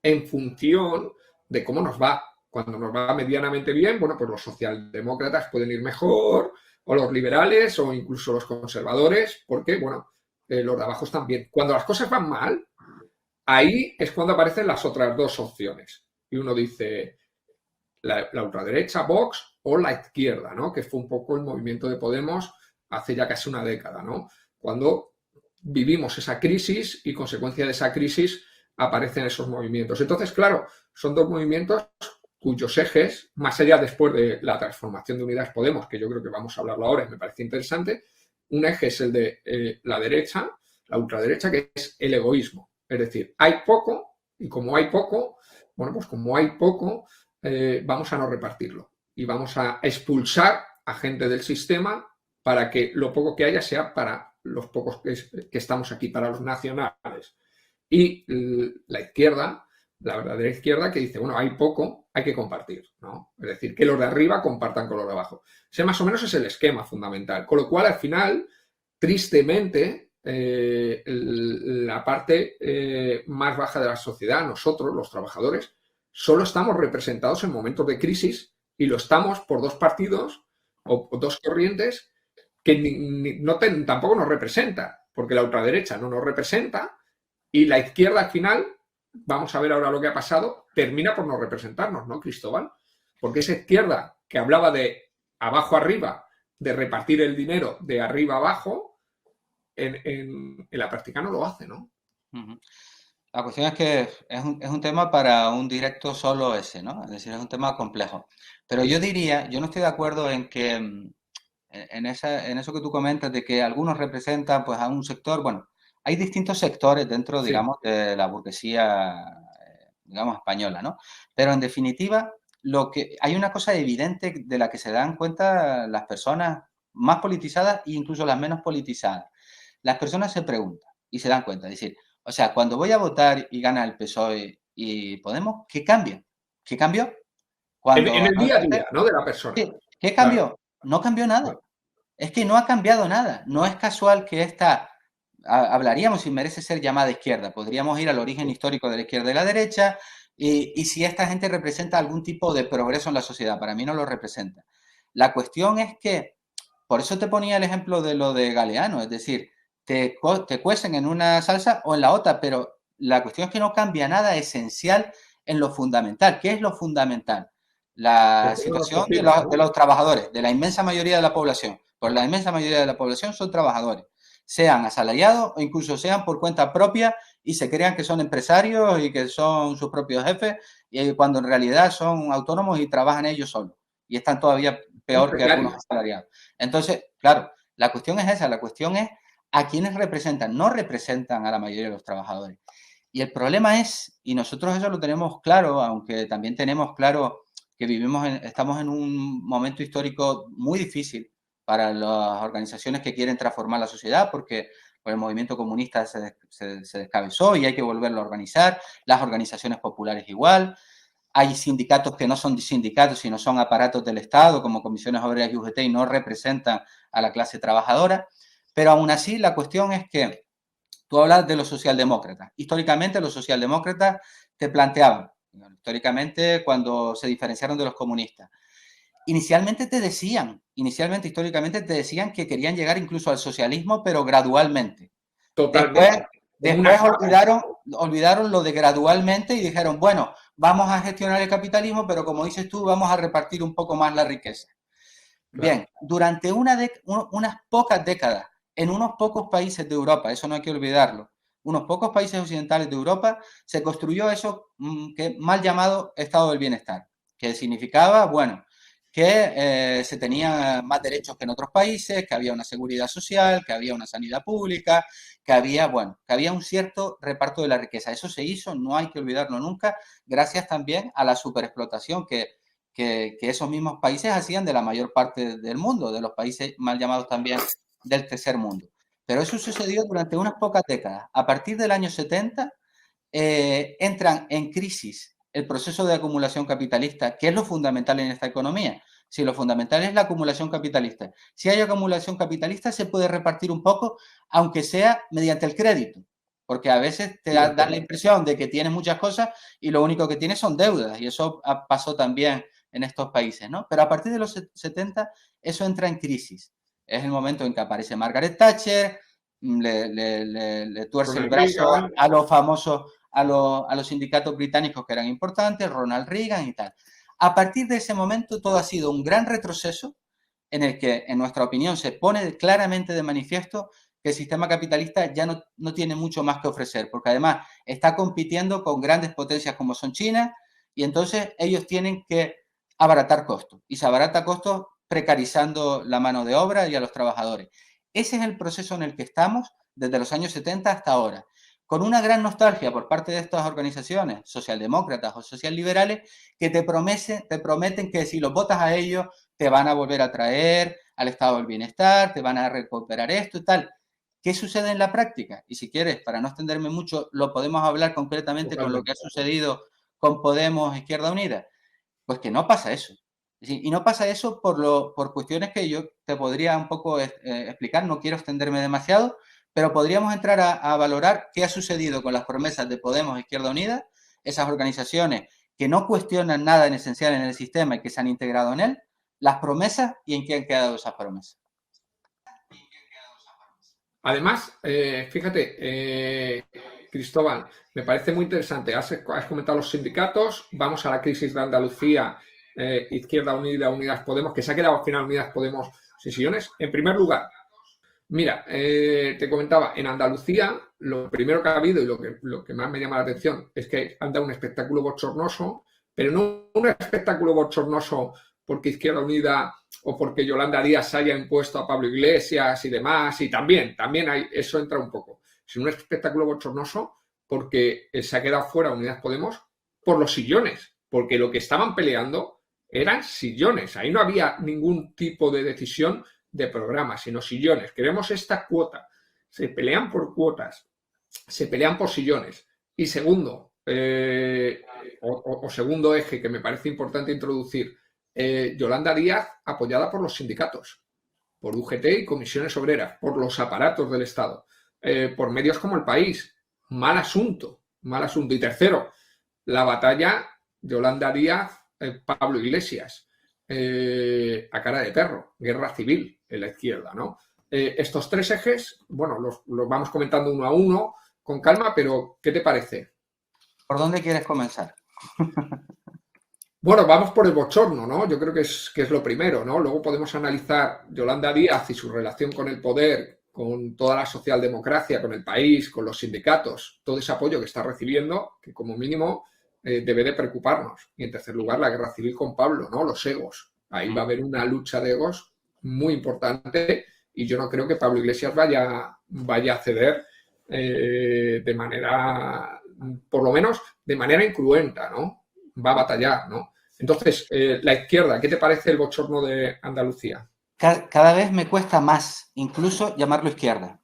en función de cómo nos va. Cuando nos va medianamente bien, bueno, pues los socialdemócratas pueden ir mejor, o los liberales, o incluso los conservadores, porque, bueno, los de abajo están bien. Cuando las cosas van mal, ahí es cuando aparecen las otras dos opciones. Y uno dice, la ultraderecha, Vox, o la izquierda, ¿no? Que fue un poco el movimiento de Podemos hace ya casi una década, ¿no? Cuando vivimos esa crisis y consecuencia de esa crisis aparecen esos movimientos. Entonces, claro, son dos movimientos cuyos ejes, más allá después de la transformación de Unidas Podemos, que yo creo que vamos a hablarlo ahora y me parece interesante, un eje es el de la derecha, la ultraderecha, que es el egoísmo. Es decir, hay poco y como hay poco, bueno, pues como hay poco, vamos a no repartirlo y vamos a expulsar a gente del sistema para que lo poco que haya sea para los pocos que estamos aquí, para los nacionales. Y la izquierda, la verdadera izquierda, que dice, bueno, hay poco, hay que compartir, ¿no? Es decir, que los de arriba compartan con los de abajo. Ese más o menos es el esquema fundamental. Con lo cual, al final, tristemente, la parte más baja de la sociedad, nosotros, los trabajadores, solo estamos representados en momentos de crisis y lo estamos por dos partidos o dos corrientes que tampoco nos representan, porque la ultraderecha no nos representa y la izquierda al final, vamos a ver ahora lo que ha pasado, termina por no representarnos, ¿no, Cristóbal? Porque esa izquierda que hablaba de abajo arriba, de repartir el dinero de arriba abajo, en la práctica no lo hace, ¿no? La cuestión es que es un tema para un directo solo ese, ¿no? Es decir, es un tema complejo. Pero yo diría, yo no estoy de acuerdo en que en eso que tú comentas de que algunos representan pues a un sector, bueno, hay distintos sectores dentro, digamos, de la burguesía, digamos, española, ¿no? Pero en definitiva, hay una cosa evidente de la que se dan cuenta las personas más politizadas e incluso las menos politizadas. Las personas se preguntan y se dan cuenta, es decir, o sea, cuando voy a votar y gana el PSOE y Podemos, ¿qué cambia? ¿Qué cambió? En el día a día, ¿no? De la persona. ¿Qué cambió? Claro. No cambió nada. Es que no ha cambiado nada. No es casual que hablaríamos si merece ser llamada izquierda. Podríamos ir al origen histórico de la izquierda y la derecha y si esta gente representa algún tipo de progreso en la sociedad. Para mí no lo representa. La cuestión es que, por eso te ponía el ejemplo de lo de Galeano, es decir, te cuecen en una salsa o en la otra, pero la cuestión es que no cambia nada esencial en lo fundamental. ¿Qué es lo fundamental? La situación de los trabajadores, de la inmensa mayoría de la población. Pues la inmensa mayoría de la población son trabajadores, sean asalariados o incluso sean por cuenta propia y se crean que son empresarios y que son sus propios jefes, cuando en realidad son autónomos y trabajan ellos solos. Y están todavía peor que algunos asalariados. Entonces, claro, la cuestión es esa, la cuestión es a quiénes representan. No representan a la mayoría de los trabajadores. Y el problema es, y nosotros eso lo tenemos claro, aunque también tenemos claro que estamos en un momento histórico muy difícil para las organizaciones que quieren transformar la sociedad, porque el movimiento comunista se descabezó y hay que volverlo a organizar, las organizaciones populares igual, hay sindicatos que no son sindicatos, sino son aparatos del Estado, como comisiones obreras y UGT, y no representan a la clase trabajadora, pero aún así la cuestión es que tú hablas de los socialdemócratas. Históricamente los socialdemócratas te planteaban, históricamente cuando se diferenciaron de los comunistas, históricamente te decían que querían llegar incluso al socialismo, pero gradualmente. Totalmente. Después olvidaron lo de gradualmente y dijeron, bueno, vamos a gestionar el capitalismo, pero como dices tú, vamos a repartir un poco más la riqueza. Claro. Bien, durante unas pocas décadas, en unos pocos países de Europa, eso no hay que olvidarlo, unos pocos países occidentales de Europa, se construyó eso que mal llamado estado del bienestar, que significaba, bueno, que se tenían más derechos que en otros países, que había una seguridad social, que había una sanidad pública, que había un cierto reparto de la riqueza. Eso se hizo, no hay que olvidarlo nunca, gracias también a la superexplotación que esos mismos países hacían de la mayor parte del mundo, de los países mal llamados también del tercer mundo. Pero eso sucedió durante unas pocas décadas. A partir del año 70 entran en crisis el proceso de acumulación capitalista, que es lo fundamental en esta economía. Si lo fundamental es la acumulación capitalista. Si hay acumulación capitalista, se puede repartir un poco, aunque sea mediante el crédito. Porque a veces te da la impresión de que tienes muchas cosas y lo único que tienes son deudas. Y eso pasó también en estos países, ¿no? Pero a partir de los 70, eso entra en crisis. Es el momento en que aparece Margaret Thatcher, le tuerce el brazo a los famosos, a los sindicatos británicos que eran importantes, Ronald Reagan y tal. A partir de ese momento todo ha sido un gran retroceso en el que, en nuestra opinión, se pone claramente de manifiesto que el sistema capitalista ya no tiene mucho más que ofrecer, porque además está compitiendo con grandes potencias como son China, y entonces ellos tienen que abaratar costos, y se abarata costos precarizando la mano de obra y a los trabajadores. Ese es el proceso en el que estamos desde los años 70 hasta ahora, con una gran nostalgia por parte de estas organizaciones socialdemócratas o socialliberales que te prometen que si los votas a ellos te van a volver a traer al estado del bienestar, te van a recuperar esto y tal. ¿Qué sucede en la práctica? Y si quieres, para no extenderme mucho, lo podemos hablar concretamente con lo que ha sucedido con Podemos, Izquierda Unida. Pues que no pasa eso. Y no pasa eso por cuestiones que yo te podría un poco explicar, no quiero extenderme demasiado, pero podríamos entrar a valorar qué ha sucedido con las promesas de Podemos e Izquierda Unida, esas organizaciones que no cuestionan nada en esencial en el sistema y que se han integrado en él, las promesas y en qué han quedado esas promesas. Además, fíjate, Cristóbal, me parece muy interesante. Has comentado los sindicatos, vamos a la crisis de Andalucía, Izquierda Unida, Unidas Podemos, que se ha quedado al final Unidas Podemos sin sillones. En primer lugar, mira, te comentaba, en Andalucía lo primero que ha habido y lo que más me llama la atención es que han dado un espectáculo bochornoso, pero no un espectáculo bochornoso porque Izquierda Unida o porque Yolanda Díaz haya impuesto a Pablo Iglesias y demás, y también eso entra un poco, sino un espectáculo bochornoso porque se ha quedado fuera Unidas Podemos por los sillones, porque lo que estaban peleando eran sillones, ahí no había ningún tipo de decisión de programa, sino sillones. Queremos esta cuota. Se pelean por cuotas, se pelean por sillones. Y segundo, segundo eje que me parece importante introducir, Yolanda Díaz apoyada por los sindicatos, por UGT y comisiones obreras, por los aparatos del Estado, por medios como El País. Mal asunto. Y tercero, la batalla Yolanda Díaz, Pablo Iglesias. a cara de perro, guerra civil en la izquierda, ¿no? Estos tres ejes, bueno, los vamos comentando uno a uno con calma, pero ¿qué te parece? ¿Por dónde quieres comenzar? Bueno, vamos por el bochorno, ¿no? Yo creo que es lo primero, ¿no? Luego podemos analizar Yolanda Díaz y su relación con el poder, con toda la socialdemocracia, con el país, con los sindicatos, todo ese apoyo que está recibiendo, que como mínimo debe de preocuparnos. Y en tercer lugar, la guerra civil con Pablo, ¿no? Los egos. Ahí va a haber una lucha de egos muy importante y yo no creo que Pablo Iglesias vaya a ceder de manera, por lo menos de manera incruenta, ¿no? Va a batallar, ¿no? Entonces, la izquierda, ¿qué te parece el bochorno de Andalucía? Cada vez me cuesta más incluso llamarlo izquierda.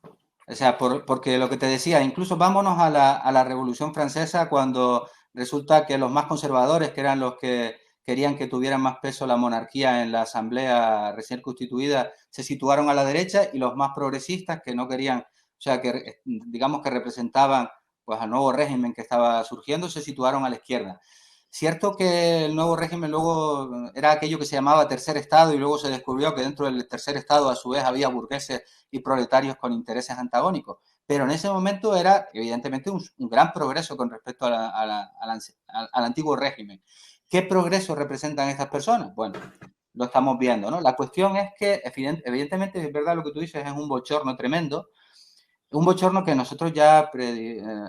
O sea, porque lo que te decía, incluso vámonos a la Revolución Francesa cuando resulta que los más conservadores, que eran los que querían que tuvieran más peso la monarquía en la asamblea recién constituida, se situaron a la derecha y los más progresistas que no querían, o sea, que digamos que representaban pues al nuevo régimen que estaba surgiendo, se situaron a la izquierda. Cierto que el nuevo régimen luego era aquello que se llamaba tercer estado y luego se descubrió que dentro del tercer estado a su vez había burgueses y proletarios con intereses antagónicos. Pero en ese momento era evidentemente un gran progreso con respecto al antiguo régimen. ¿Qué progreso representan estas personas? Bueno, lo estamos viendo, ¿no? La cuestión es que evidentemente es verdad lo que tú dices, es un bochorno tremendo, un bochorno que nosotros ya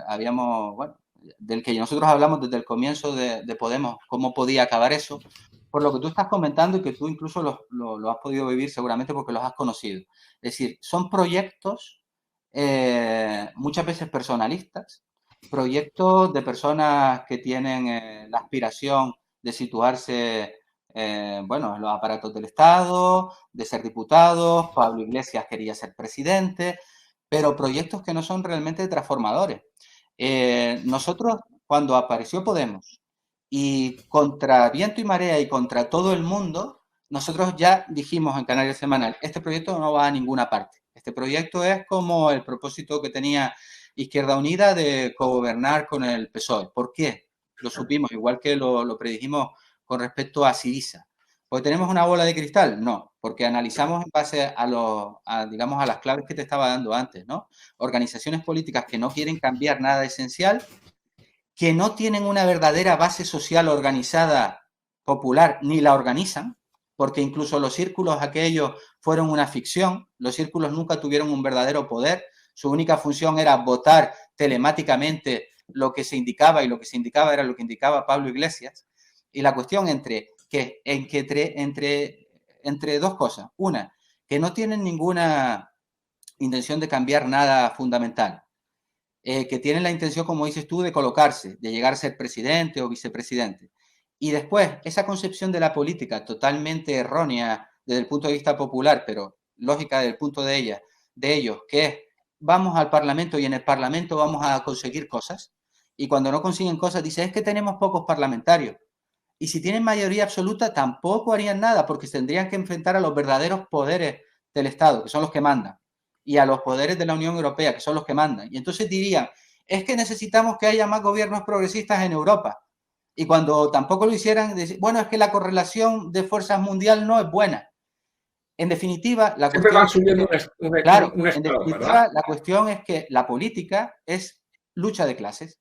habíamos, bueno, del que nosotros hablamos desde el comienzo de Podemos, cómo podía acabar eso, por lo que tú estás comentando y que tú incluso lo has podido vivir seguramente porque los has conocido. Es decir, son proyectos muchas veces personalistas, proyectos de personas que tienen la aspiración de situarse bueno, en los aparatos del Estado, de ser diputados. Pablo Iglesias quería ser presidente, pero proyectos que no son realmente transformadores. Nosotros, cuando apareció Podemos y contra viento y marea y contra todo el mundo, nosotros ya dijimos en Canarias Semanal, este proyecto no va a ninguna parte. Este proyecto es como el propósito que tenía Izquierda Unida de cogobernar con el PSOE. ¿Por qué? Lo supimos, igual que lo predijimos con respecto a Syriza. ¿Porque tenemos una bola de cristal? No, porque analizamos en base digamos, a las claves que te estaba dando antes, ¿no? Organizaciones políticas que no quieren cambiar nada esencial, que no tienen una verdadera base social organizada popular, ni la organizan, porque incluso los círculos aquellos fueron una ficción, los círculos nunca tuvieron un verdadero poder, su única función era votar telemáticamente lo que se indicaba y lo que se indicaba era lo que indicaba Pablo Iglesias. Y la cuestión entre dos cosas. Una, que no tienen ninguna intención de cambiar nada fundamental, que tienen la intención, como dices tú, de colocarse, de llegar a ser presidente o vicepresidente. Y después, esa concepción de la política totalmente errónea desde el punto de vista popular, pero lógica desde el punto de ellos, que es vamos al Parlamento y en el Parlamento vamos a conseguir cosas. Y cuando no consiguen cosas, dice, es que tenemos pocos parlamentarios. Y si tienen mayoría absoluta, tampoco harían nada, porque tendrían que enfrentar a los verdaderos poderes del Estado, que son los que mandan, y a los poderes de la Unión Europea, que son los que mandan. Y entonces dirían, es que necesitamos que haya más gobiernos progresistas en Europa. Y cuando tampoco lo hicieran, bueno, es que la correlación de fuerzas mundial no es buena. En definitiva, la Siempre cuestión van subiendo es que, claro, un en estado, ¿verdad? definitiva, la cuestión es que la política es lucha de clases.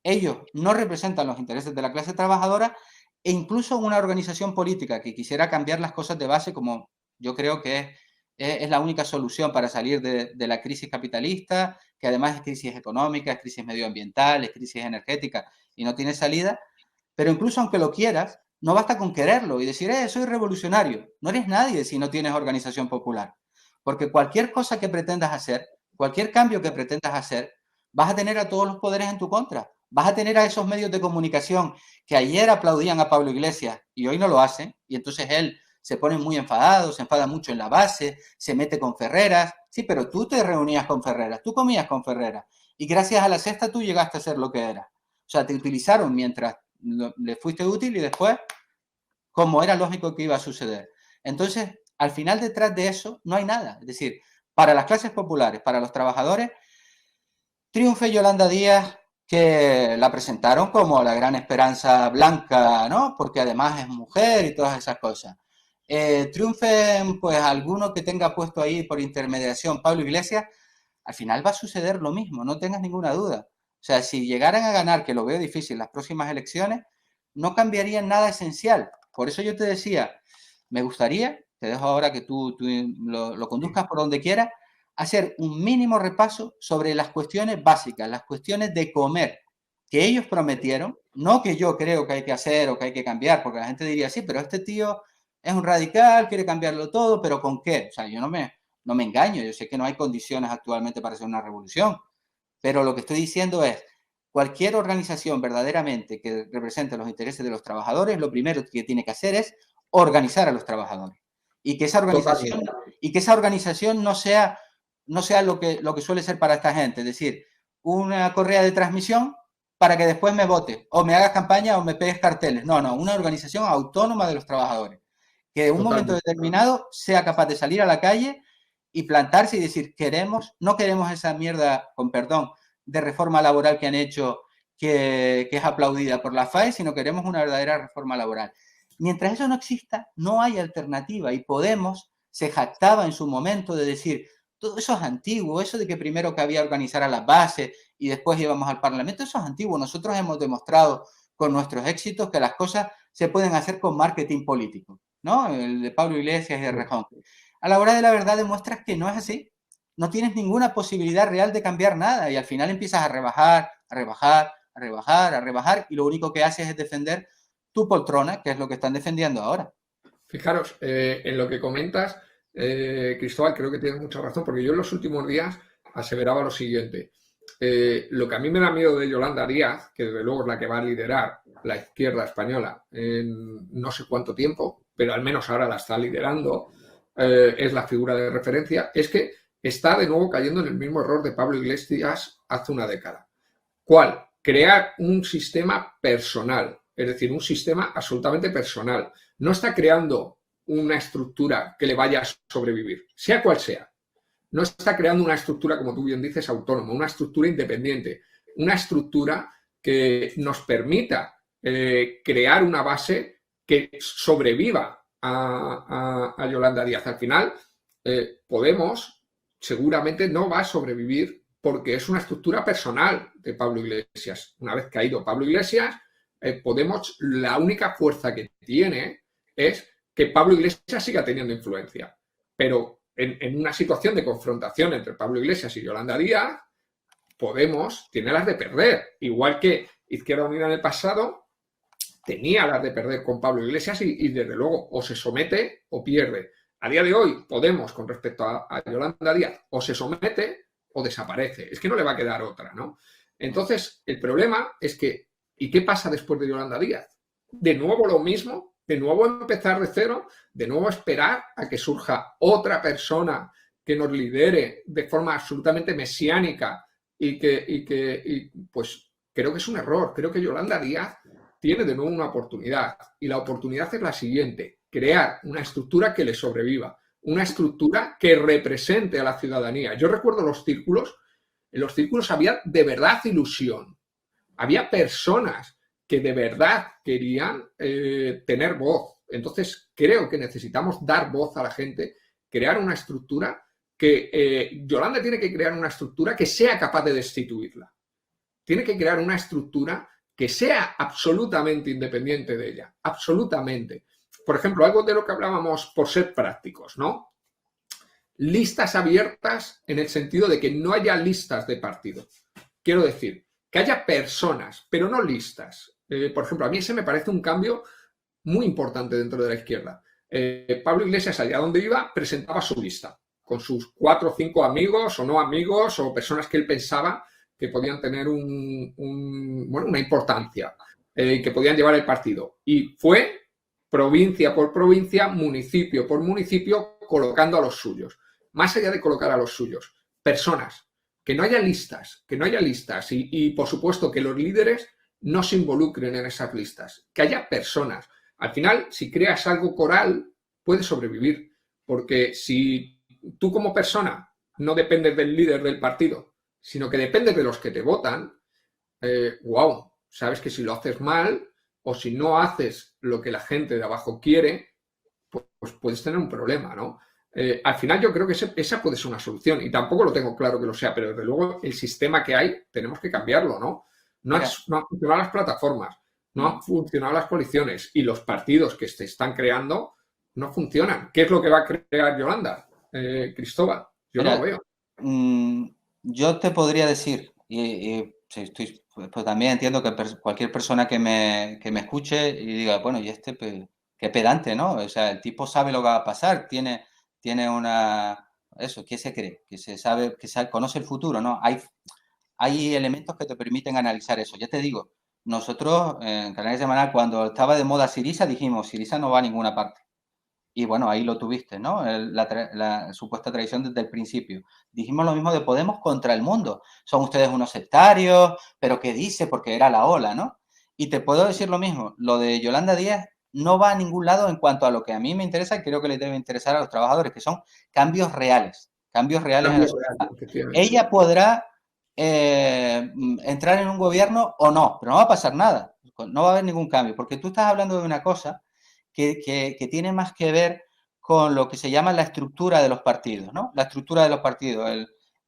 Ellos no representan los intereses de la clase trabajadora e incluso una organización política que quisiera cambiar las cosas de base, como yo creo que es la única solución para salir de la crisis capitalista, que además es crisis económica, es crisis medioambiental, es crisis energética y no tiene salida. Pero incluso aunque lo quieras, no basta con quererlo y decir, soy revolucionario. No eres nadie si no tienes organización popular. Porque cualquier cosa que pretendas hacer, cualquier cambio que pretendas hacer, vas a tener a todos los poderes en tu contra. Vas a tener a esos medios de comunicación que ayer aplaudían a Pablo Iglesias y hoy no lo hacen. Y entonces él se pone muy enfadado, se enfada mucho en la base, se mete con Ferreras. Sí, pero tú te reunías con Ferreras, tú comías con Ferreras. Y gracias a la sexta tú llegaste a ser lo que eras. O sea, te utilizaron mientras le fuiste útil y después, como era lógico que iba a suceder. Entonces, al final detrás de eso no hay nada. Es decir, para las clases populares, para los trabajadores, triunfe Yolanda Díaz, que la presentaron como la gran esperanza blanca, ¿no? Porque además es mujer y todas esas cosas. triunfen pues alguno que tenga puesto ahí por intermediación Pablo Iglesias, al final va a suceder lo mismo, no tengas ninguna duda. O sea, si llegaran a ganar, que lo veo difícil, las próximas elecciones, no cambiaría nada esencial. Por eso yo te decía, me gustaría, te dejo ahora que tú lo conduzcas por donde quieras, hacer un mínimo repaso sobre las cuestiones básicas, las cuestiones de comer que ellos prometieron, no que yo creo que hay que hacer o que hay que cambiar, porque la gente diría, sí, pero este tío es un radical, quiere cambiarlo todo, pero ¿con qué? O sea, yo no me engaño, yo sé que no hay condiciones actualmente para hacer una revolución, pero lo que estoy diciendo es, cualquier organización verdaderamente que represente los intereses de los trabajadores, lo primero que tiene que hacer es organizar a los trabajadores. Y que esa organización no sea lo que suele ser para esta gente, es decir, una correa de transmisión para que después me vote, o me hagas campaña o me pegues carteles. No, una organización autónoma de los trabajadores, que en un momento determinado sea capaz de salir a la calle y plantarse y decir, no queremos esa mierda, con perdón, de reforma laboral que han hecho, que es aplaudida por la FAE, sino queremos una verdadera reforma laboral. Mientras eso no exista, no hay alternativa, y Podemos se jactaba en su momento de decir, todo eso es antiguo, eso de que primero que había organizar a las bases y después íbamos al Parlamento, eso es antiguo. Nosotros hemos demostrado con nuestros éxitos que las cosas se pueden hacer con marketing político, ¿no? El de Pablo Iglesias y de Rejón. A la hora de la verdad demuestras que no es así. No tienes ninguna posibilidad real de cambiar nada y al final empiezas a rebajar, a rebajar, a rebajar, a rebajar, y lo único que haces es defender tu poltrona, que es lo que están defendiendo ahora. Fijaros, en lo que comentas, Cristóbal, creo que tienes mucha razón, porque yo en los últimos días aseveraba lo siguiente. Lo que a mí me da miedo de Yolanda Díaz, que desde luego es la que va a liderar la izquierda española en no sé cuánto tiempo, pero al menos ahora la está liderando, es la figura de referencia, es que está de nuevo cayendo en el mismo error de Pablo Iglesias hace una década. ¿Cuál? Crear un sistema personal, es decir, un sistema absolutamente personal. No está creando una estructura que le vaya a sobrevivir, sea cual sea. No está creando una estructura, como tú bien dices, autónoma, una estructura independiente, una estructura que nos permita crear una base que sobreviva a Yolanda Díaz. Al final, Podemos seguramente no va a sobrevivir porque es una estructura personal de Pablo Iglesias. Una vez caído Pablo Iglesias, Podemos, la única fuerza que tiene es que Pablo Iglesias siga teniendo influencia. Pero en una situación de confrontación entre Pablo Iglesias y Yolanda Díaz, Podemos tiene las de perder. Igual que Izquierda Unida en el pasado tenía las de perder con Pablo Iglesias y desde luego o se somete o pierde. A día de hoy, Podemos, con respecto a Yolanda Díaz, o se somete o desaparece. Es que no le va a quedar otra, ¿no? Entonces, el problema es que, ¿y qué pasa después de Yolanda Díaz? De nuevo lo mismo, de nuevo empezar de cero, de nuevo esperar a que surja otra persona que nos lidere de forma absolutamente mesiánica y pues creo que es un error. Creo que Yolanda Díaz tiene de nuevo una oportunidad y la oportunidad es la siguiente: crear una estructura que le sobreviva, una estructura que represente a la ciudadanía. Yo recuerdo los círculos, en los círculos había de verdad ilusión, había personas que de verdad querían tener voz. Entonces creo que necesitamos dar voz a la gente, crear una estructura que Yolanda tiene que crear una estructura que sea capaz de destituirla. Tiene que crear una estructura que sea absolutamente independiente de ella, absolutamente. Por ejemplo, algo de lo que hablábamos por ser prácticos, ¿no? Listas abiertas en el sentido de que no haya listas de partido. Quiero decir, que haya personas, pero no listas. Por ejemplo, a mí ese me parece un cambio muy importante dentro de la izquierda. Pablo Iglesias, allá donde iba, presentaba su lista, con sus 4 o 5 amigos o no amigos o personas que él pensaba que podían tener una importancia, que podían llevar el partido. Y fue provincia por provincia, municipio por municipio, colocando a los suyos. Más allá de colocar a los suyos, personas, que no haya listas, y por supuesto que los líderes no se involucren en esas listas, que haya personas. Al final, si creas algo coral, puedes sobrevivir, porque si tú como persona no dependes del líder del partido, sino que dependes de los que te votan, sabes que si lo haces mal o si no haces lo que la gente de abajo quiere, pues puedes tener un problema, ¿no? Al final yo creo que esa puede ser una solución y tampoco lo tengo claro que lo sea, pero desde luego el sistema que hay tenemos que cambiarlo, ¿no? Mira, No han funcionado las plataformas, no han funcionado las coaliciones y los partidos que se están creando no funcionan. ¿Qué es lo que va a crear Yolanda, Cristóbal? Yo no lo mira, veo. yo te podría decir, sí, pues también entiendo que cualquier persona que me escuche y diga, bueno, y este, pues, qué pedante, ¿no? O sea, el tipo sabe lo que va a pasar, tiene eso, ¿qué se cree? Que se sabe, conoce el futuro, ¿no? Hay elementos que te permiten analizar eso. Ya te digo, nosotros en Canales Semanal, cuando estaba de moda Syriza, dijimos, Syriza no va a ninguna parte. Y bueno, ahí lo tuviste, ¿no? La supuesta traición desde el principio. Dijimos lo mismo de Podemos contra el mundo. Son ustedes unos sectarios, pero ¿qué dice? Porque era la ola, ¿no? Y te puedo decir lo mismo, lo de Yolanda Díaz no va a ningún lado en cuanto a lo que a mí me interesa y creo que les debe interesar a los trabajadores, que son cambios reales en la Cambio real, sociedad. efectivamente. Ella podrá entrar en un gobierno o no, pero no va a pasar nada, no va a haber ningún cambio, porque tú estás hablando de una cosa que tiene más que ver con lo que se llama la estructura de los partidos, ¿no? La estructura de los partidos,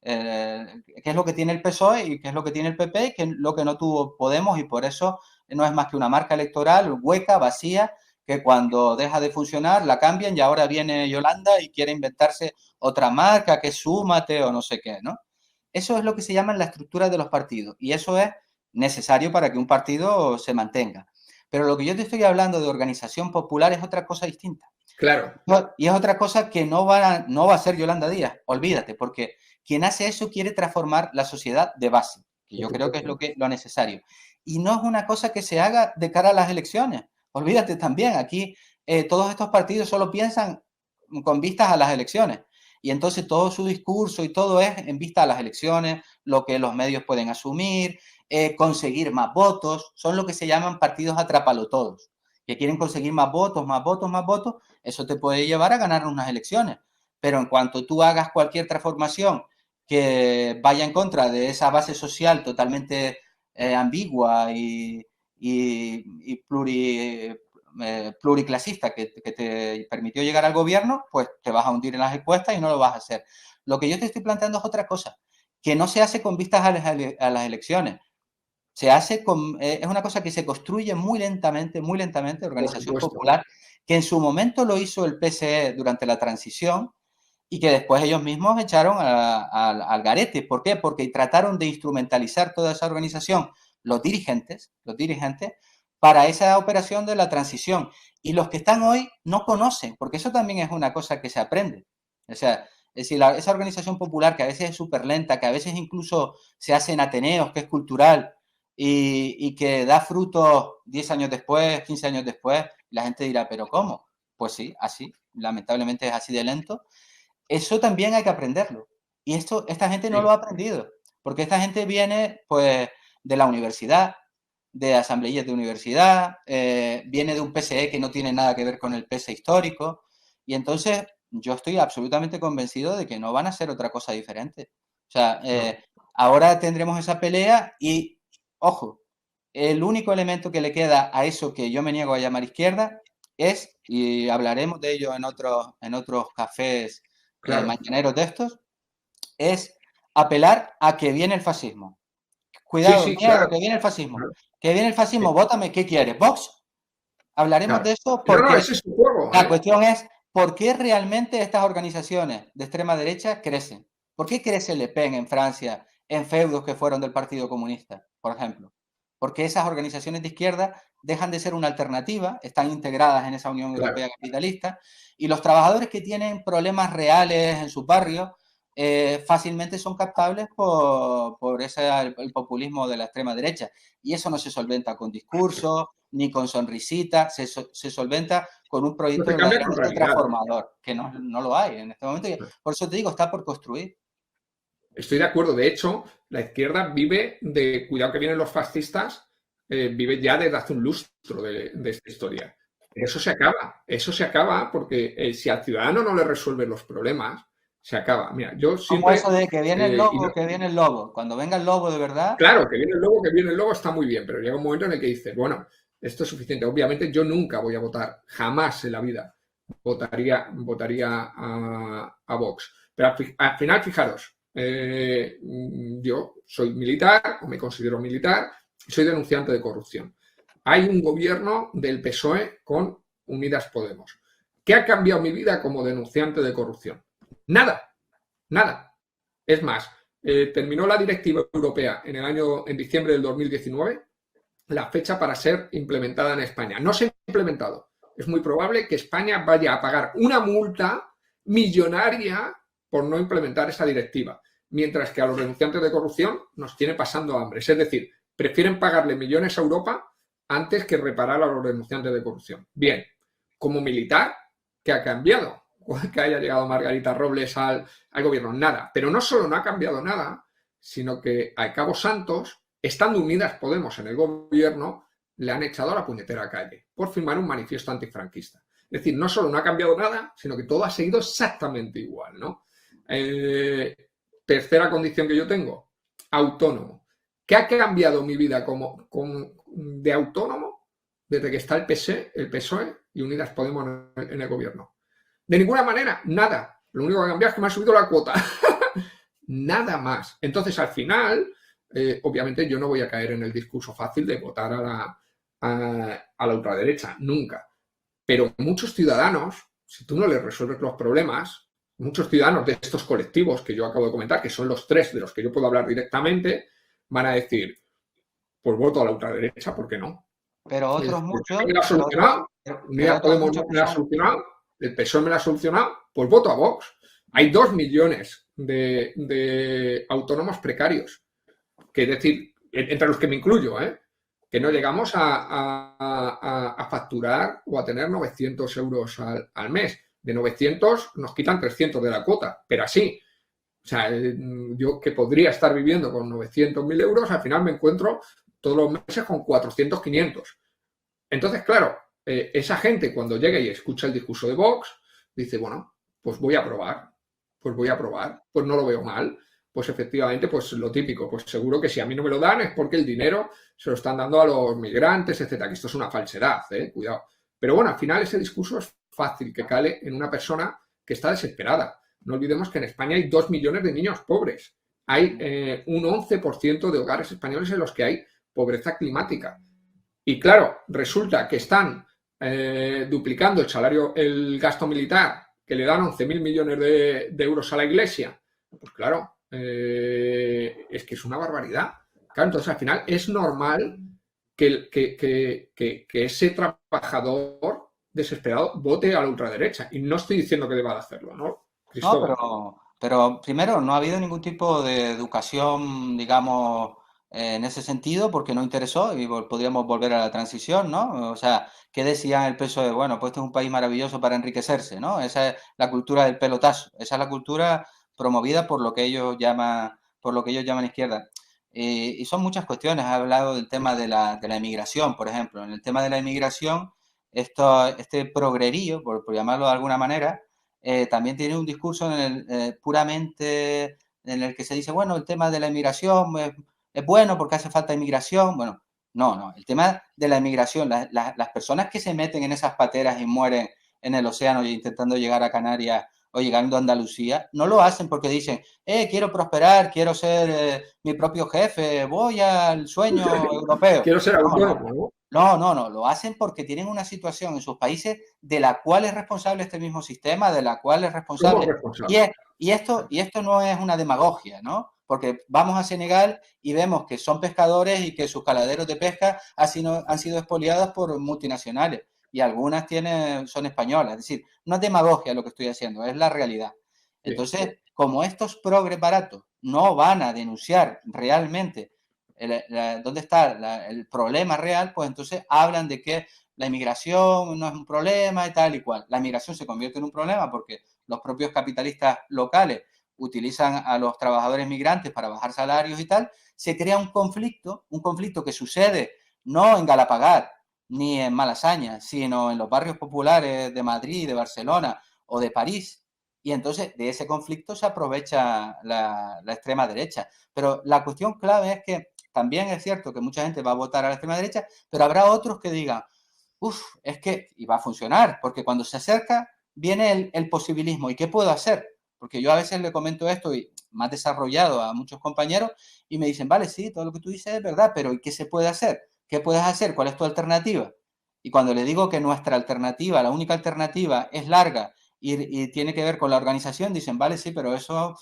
qué es lo que tiene el PSOE y qué es lo que tiene el PP y qué es lo que no tuvo Podemos y por eso no es más que una marca electoral hueca, vacía, que cuando deja de funcionar la cambian y ahora viene Yolanda y quiere inventarse otra marca que Súmate o no sé qué, ¿no? Eso es lo que se llama la estructura de los partidos y eso es necesario para que un partido se mantenga. Pero lo que yo te estoy hablando de organización popular es otra cosa distinta. Claro. Y es otra cosa que no va a ser Yolanda Díaz, olvídate, porque quien hace eso quiere transformar la sociedad de base, que Por yo creo que es supuesto. lo necesario. Y no es una cosa que se haga de cara a las elecciones. Olvídate también, aquí todos estos partidos solo piensan con vistas a las elecciones. Y entonces todo su discurso y todo es en vista a las elecciones, lo que los medios pueden asumir, conseguir más votos, son lo que se llaman partidos atrapalotodos, que quieren conseguir más votos, más votos, más votos, eso te puede llevar a ganar unas elecciones. Pero en cuanto tú hagas cualquier transformación que vaya en contra de esa base social totalmente ambigua y pluriclasista que te permitió llegar al gobierno, pues te vas a hundir en las encuestas y no lo vas a hacer. Lo que yo te estoy planteando es otra cosa, que no se hace con vistas a las elecciones. Se hace es una cosa que se construye muy lentamente, Por organización supuesto. popular, que en su momento lo hizo el PSE durante la transición y que después ellos mismos echaron al garete. ¿Por qué? Porque trataron de instrumentalizar toda esa organización, los dirigentes, para esa operación de la transición. Y los que están hoy no conocen, porque eso también es una cosa que se aprende. O sea, es decir, esa organización popular que a veces es súper lenta, que a veces incluso se hace en Ateneos, que es cultural, y que da frutos 10 años después, 15 años después, la gente dirá, ¿pero cómo? Pues sí, así, lamentablemente es así de lento. Eso también hay que aprenderlo. Y esta gente no lo Sí. ha aprendido, porque esta gente viene pues de la universidad, de asambleías de universidad, viene de un PSE que no tiene nada que ver con el PSE histórico, y entonces yo estoy absolutamente convencido de que no van a ser otra cosa diferente. O sea, No. ahora tendremos esa pelea y, ojo, el único elemento que le queda a eso que yo me niego a llamar izquierda es, y hablaremos de ello en otros cafés Claro. mañaneros de estos, es apelar a que viene el fascismo. Sí, Cuidado, sí, miedo, claro. que viene el fascismo. Claro. Que viene el fascismo, vótame, ¿qué quieres? ¿Vox? Hablaremos Claro. de eso No, no, porque ese es su juego, la ¿eh? cuestión es por qué realmente estas organizaciones de extrema derecha crecen. ¿Por qué crece Le Pen en Francia en feudos que fueron del Partido Comunista, por ejemplo? Porque esas organizaciones de izquierda dejan de ser una alternativa, están integradas en esa Unión Claro. Europea capitalista, y los trabajadores que tienen problemas reales en sus barrios fácilmente son captables por el populismo de la extrema derecha. Y eso no se solventa con discursos ni con sonrisitas, se solventa con un No proyecto se cambia con verdaderamente realidad. transformador, que no lo hay en este momento. Por eso te digo, está por construir. Estoy de acuerdo. De hecho, la izquierda vive de, cuidado que vienen los fascistas, vive ya desde hace un lustro de esta historia. Eso se acaba porque si al ciudadano no le resuelven los problemas, se acaba. Mira, yo Como eso siempre, de que viene el y no, lobo, que viene el lobo. Cuando venga el lobo de verdad, claro, que viene el lobo está muy bien, pero llega un momento en el que dices, bueno, esto es suficiente. Obviamente yo nunca voy a votar, jamás en la vida, votaría a Vox. Pero al final, fijaros, yo soy militar, o me considero militar, y soy denunciante de corrupción. Hay un gobierno del PSOE con Unidas Podemos. ¿Qué ha cambiado mi vida como denunciante de corrupción? Nada, nada. Es más, terminó la directiva europea en diciembre del 2019, la fecha para ser implementada en España. No se ha implementado. Es muy probable que España vaya a pagar una multa millonaria por no implementar esa directiva, mientras que a los denunciantes de corrupción nos tiene pasando hambre. Es decir, prefieren pagarle millones a Europa antes que reparar a los denunciantes de corrupción. Bien, como militar, ¿qué ha cambiado? Que haya llegado Margarita Robles al gobierno. Nada. Pero no solo no ha cambiado nada, sino que a Cabo Santos, estando Unidas Podemos en el gobierno, le han echado a la puñetera calle por firmar un manifiesto antifranquista. Es decir, no solo no ha cambiado nada, sino que todo ha seguido exactamente igual, ¿no? Tercera condición que yo tengo, autónomo. ¿Qué ha cambiado mi vida de autónomo desde que está el PSOE y Unidas Podemos en el gobierno? De ninguna manera, nada. Lo único que ha cambiado es que me ha subido la cuota. Nada más. Entonces, al final, obviamente yo no voy a caer en el discurso fácil de votar a la ultraderecha, nunca. Pero muchos ciudadanos, si tú no les resuelves los problemas, muchos ciudadanos de estos colectivos que yo acabo de comentar, que son los tres de los que yo puedo hablar directamente, van a decir, pues voto a la ultraderecha, ¿por qué no? Pero otros muchos... Me la ha solucionado, Unidas Podemos me la ha solucionado, el PSOE me la ha solucionado, pues voto a Vox. Hay 2 millones de autónomos precarios, que es decir, entre los que me incluyo, que no llegamos a facturar o a tener 900 euros al mes. De 900 nos quitan 300 de la cuota, pero así. O sea, yo que podría estar viviendo con 900.000 euros, al final me encuentro todos los meses con 400, 500. Entonces, claro, esa gente cuando llega y escucha el discurso de Vox, dice, bueno, pues voy a probar, pues no lo veo mal. Pues efectivamente, pues lo típico, pues seguro que si a mí no me lo dan es porque el dinero se lo están dando a los migrantes, etcétera, que esto es una falsedad, cuidado. Pero bueno, al final ese discurso es fácil que cale en una persona que está desesperada. No olvidemos que en España hay 2 millones de niños pobres. Hay un 11% de hogares españoles en los que hay pobreza climática. Y claro, resulta que están duplicando el gasto militar, que le dan 11.000 millones de euros a la Iglesia. Pues claro, es que es una barbaridad. Claro, entonces al final es normal que ese trabajador desesperado vote a la ultraderecha. Y no estoy diciendo que deba de hacerlo, ¿no? No, pero primero, no ha habido ningún tipo de educación, digamos, en ese sentido, porque no interesó y podríamos volver a la transición, ¿no? O sea, ¿qué decían el PSOE? Bueno, pues este es un país maravilloso para enriquecerse, ¿no? Esa es la cultura del pelotazo, esa es la cultura promovida por lo que ellos llaman izquierda. Y son muchas cuestiones. He hablado del tema de la inmigración, por ejemplo. En el tema de la inmigración, este progrerío, por llamarlo de alguna manera, también tiene un discurso puramente en el que se dice, bueno, el tema de la inmigración es bueno porque hace falta inmigración. Bueno, no. El tema de la inmigración, las personas que se meten en esas pateras y mueren en el océano intentando llegar a Canarias o llegando a Andalucía, no lo hacen porque dicen, quiero prosperar, quiero ser mi propio jefe, voy al sueño europeo. Quiero ser autónomo, ¿no? No, lo hacen porque tienen una situación en sus países de la cual es responsable este mismo sistema, de la cual es responsable. Y esto no es una demagogia, ¿no? Porque vamos a Senegal y vemos que son pescadores y que sus caladeros de pesca han sido expoliados por multinacionales y algunas son españolas. Es decir, no es demagogia lo que estoy haciendo, es la realidad. Entonces, como estos progres baratos no van a denunciar realmente dónde está el problema real, pues entonces hablan de que la inmigración no es un problema y tal y cual. La inmigración se convierte en un problema porque los propios capitalistas locales utilizan a los trabajadores migrantes para bajar salarios y tal. Se crea un conflicto que sucede no en Galapagar ni en Malasaña, sino en los barrios populares de Madrid, de Barcelona o de París. Y entonces de ese conflicto se aprovecha la extrema derecha. Pero la cuestión clave es que también es cierto que mucha gente va a votar a la extrema derecha, pero habrá otros que digan, es que, y va a funcionar, porque cuando se acerca viene el posibilismo. ¿Y qué puedo hacer? Porque yo a veces le comento esto y más desarrollado a muchos compañeros y me dicen, vale, sí, todo lo que tú dices es verdad, pero ¿y qué se puede hacer? ¿Qué puedes hacer? ¿Cuál es tu alternativa? Y cuando le digo que nuestra alternativa, la única alternativa, es larga y tiene que ver con la organización, dicen, vale, sí, pero eso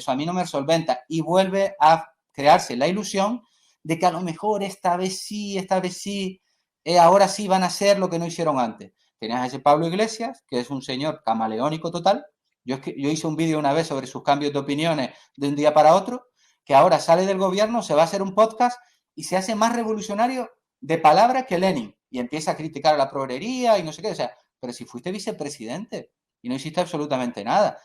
a mí no me solventa. Y vuelve a crearse la ilusión de que a lo mejor esta vez sí, ahora sí van a hacer lo que no hicieron antes. Tenías a ese Pablo Iglesias, que es un señor camaleónico total. Yo hice un vídeo una vez sobre sus cambios de opiniones de un día para otro, que ahora sale del gobierno, se va a hacer un podcast y se hace más revolucionario de palabras que Lenin. Y empieza a criticar a la progrería y no sé qué. O sea, pero si fuiste vicepresidente y no hiciste absolutamente nada.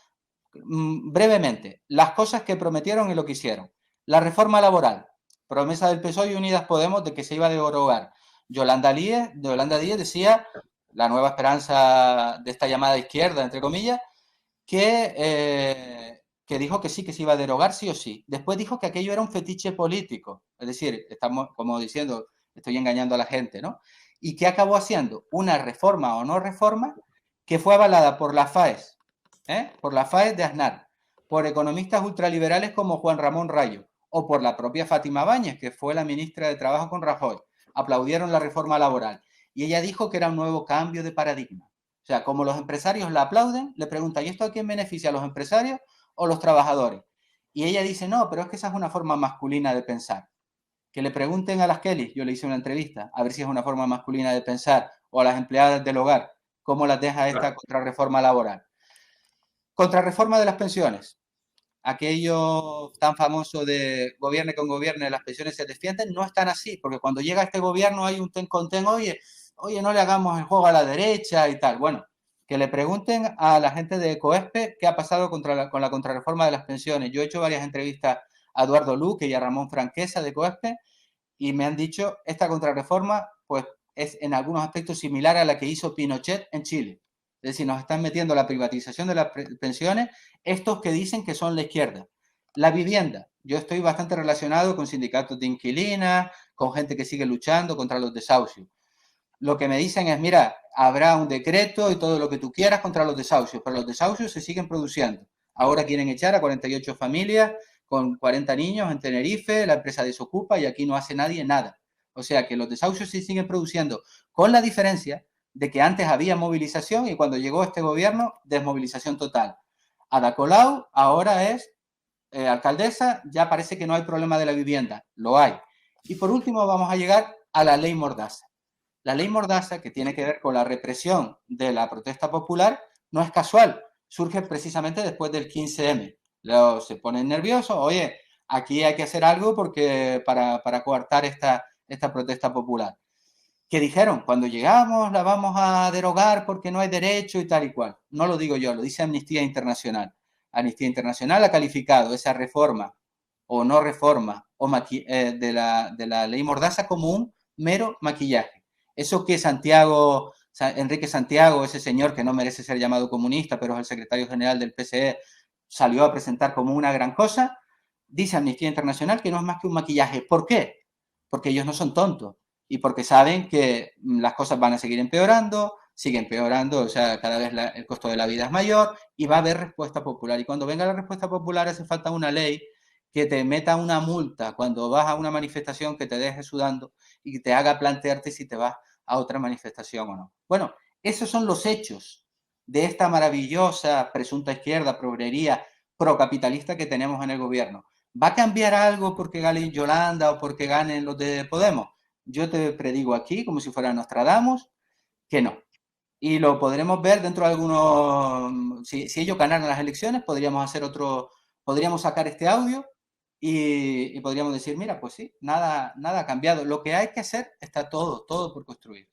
Brevemente, las cosas que prometieron y lo que hicieron. La reforma laboral, promesa del PSOE y Unidas Podemos de que se iba a derogar. Yolanda Díez decía, la nueva esperanza de esta llamada izquierda, entre comillas, que dijo que sí, que se iba a derogar sí o sí. Después dijo que aquello era un fetiche político. Es decir, estamos como diciendo, estoy engañando a la gente, ¿no? ¿Y qué acabó haciendo? Una reforma o no reforma que fue avalada por la FAES, por la FAES de Aznar, por economistas ultraliberales como Juan Ramón Rayo o por la propia Fátima Báñez, que fue la ministra de Trabajo con Rajoy. Aplaudieron la reforma laboral. Y ella dijo que era un nuevo cambio de paradigma. O sea, como los empresarios la aplauden, le preguntan, ¿y esto a quién beneficia? ¿A los empresarios o los trabajadores? Y ella dice, no, pero es que esa es una forma masculina de pensar. Que le pregunten a las Kelly, yo le hice una entrevista, a ver si es una forma masculina de pensar, o a las empleadas del hogar, cómo las deja esta contrarreforma laboral. Contrarreforma de las pensiones. Aquello tan famoso de gobierne con gobierne, las pensiones se defienden, no están así, porque cuando llega este gobierno hay un ten con ten, oye, no le hagamos el juego a la derecha y tal. Bueno, que le pregunten a la gente de Ecoespe qué ha pasado con la contrarreforma de las pensiones. Yo he hecho varias entrevistas a Eduardo Luque y a Ramón Franquesa de Ecoespe y me han dicho, esta contrarreforma pues es en algunos aspectos similar a la que hizo Pinochet en Chile. Es decir, nos están metiendo la privatización de las pensiones estos que dicen que son la izquierda. La vivienda. Yo estoy bastante relacionado con sindicatos de inquilinas, con gente que sigue luchando contra los desahucios. Lo que me dicen es, mira, habrá un decreto y todo lo que tú quieras contra los desahucios, pero los desahucios se siguen produciendo. Ahora quieren echar a 48 familias con 40 niños en Tenerife, la empresa desocupa y aquí no hace nadie nada. O sea que los desahucios se siguen produciendo, con la diferencia de que antes había movilización y cuando llegó este gobierno, desmovilización total. Ada Colau ahora es alcaldesa, ya parece que no hay problema de la vivienda, lo hay. Y por último vamos a llegar a la ley Mordaza. La ley Mordaza, que tiene que ver con la represión de la protesta popular, no es casual, surge precisamente después del 15M. Luego se ponen nerviosos, oye, aquí hay que hacer algo porque para coartar esta protesta popular. Que dijeron, cuando llegamos la vamos a derogar porque no hay derecho y tal y cual. No lo digo yo, lo dice Amnistía Internacional. Amnistía Internacional ha calificado esa reforma o no reforma o de la ley Mordaza como un mero maquillaje. Eso que Enrique Santiago, ese señor que no merece ser llamado comunista, pero es el secretario general del PSE, salió a presentar como una gran cosa, dice Amnistía Internacional que no es más que un maquillaje. ¿Por qué? Porque ellos no son tontos y porque saben que las cosas van a seguir empeorando, sigue empeorando, o sea, cada vez el costo de la vida es mayor y va a haber respuesta popular. Y cuando venga la respuesta popular hace falta una ley que te meta una multa cuando vas a una manifestación, que te deje sudando y que te haga plantearte si te vas a otra manifestación o no. Bueno, esos son los hechos de esta maravillosa presunta izquierda, progrería, procapitalista que tenemos en el gobierno. ¿Va a cambiar algo porque gane Yolanda o porque ganen los de Podemos? Yo te predigo aquí, como si fuera Nostradamus, que no. Y lo podremos ver dentro de algunos... Si ellos ganaran las elecciones, podríamos sacar este audio y podríamos decir, mira, pues sí, nada ha cambiado. Lo que hay que hacer está todo por construir.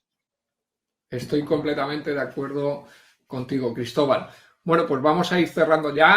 Estoy completamente de acuerdo contigo, Cristóbal. Bueno, pues vamos a ir cerrando ya.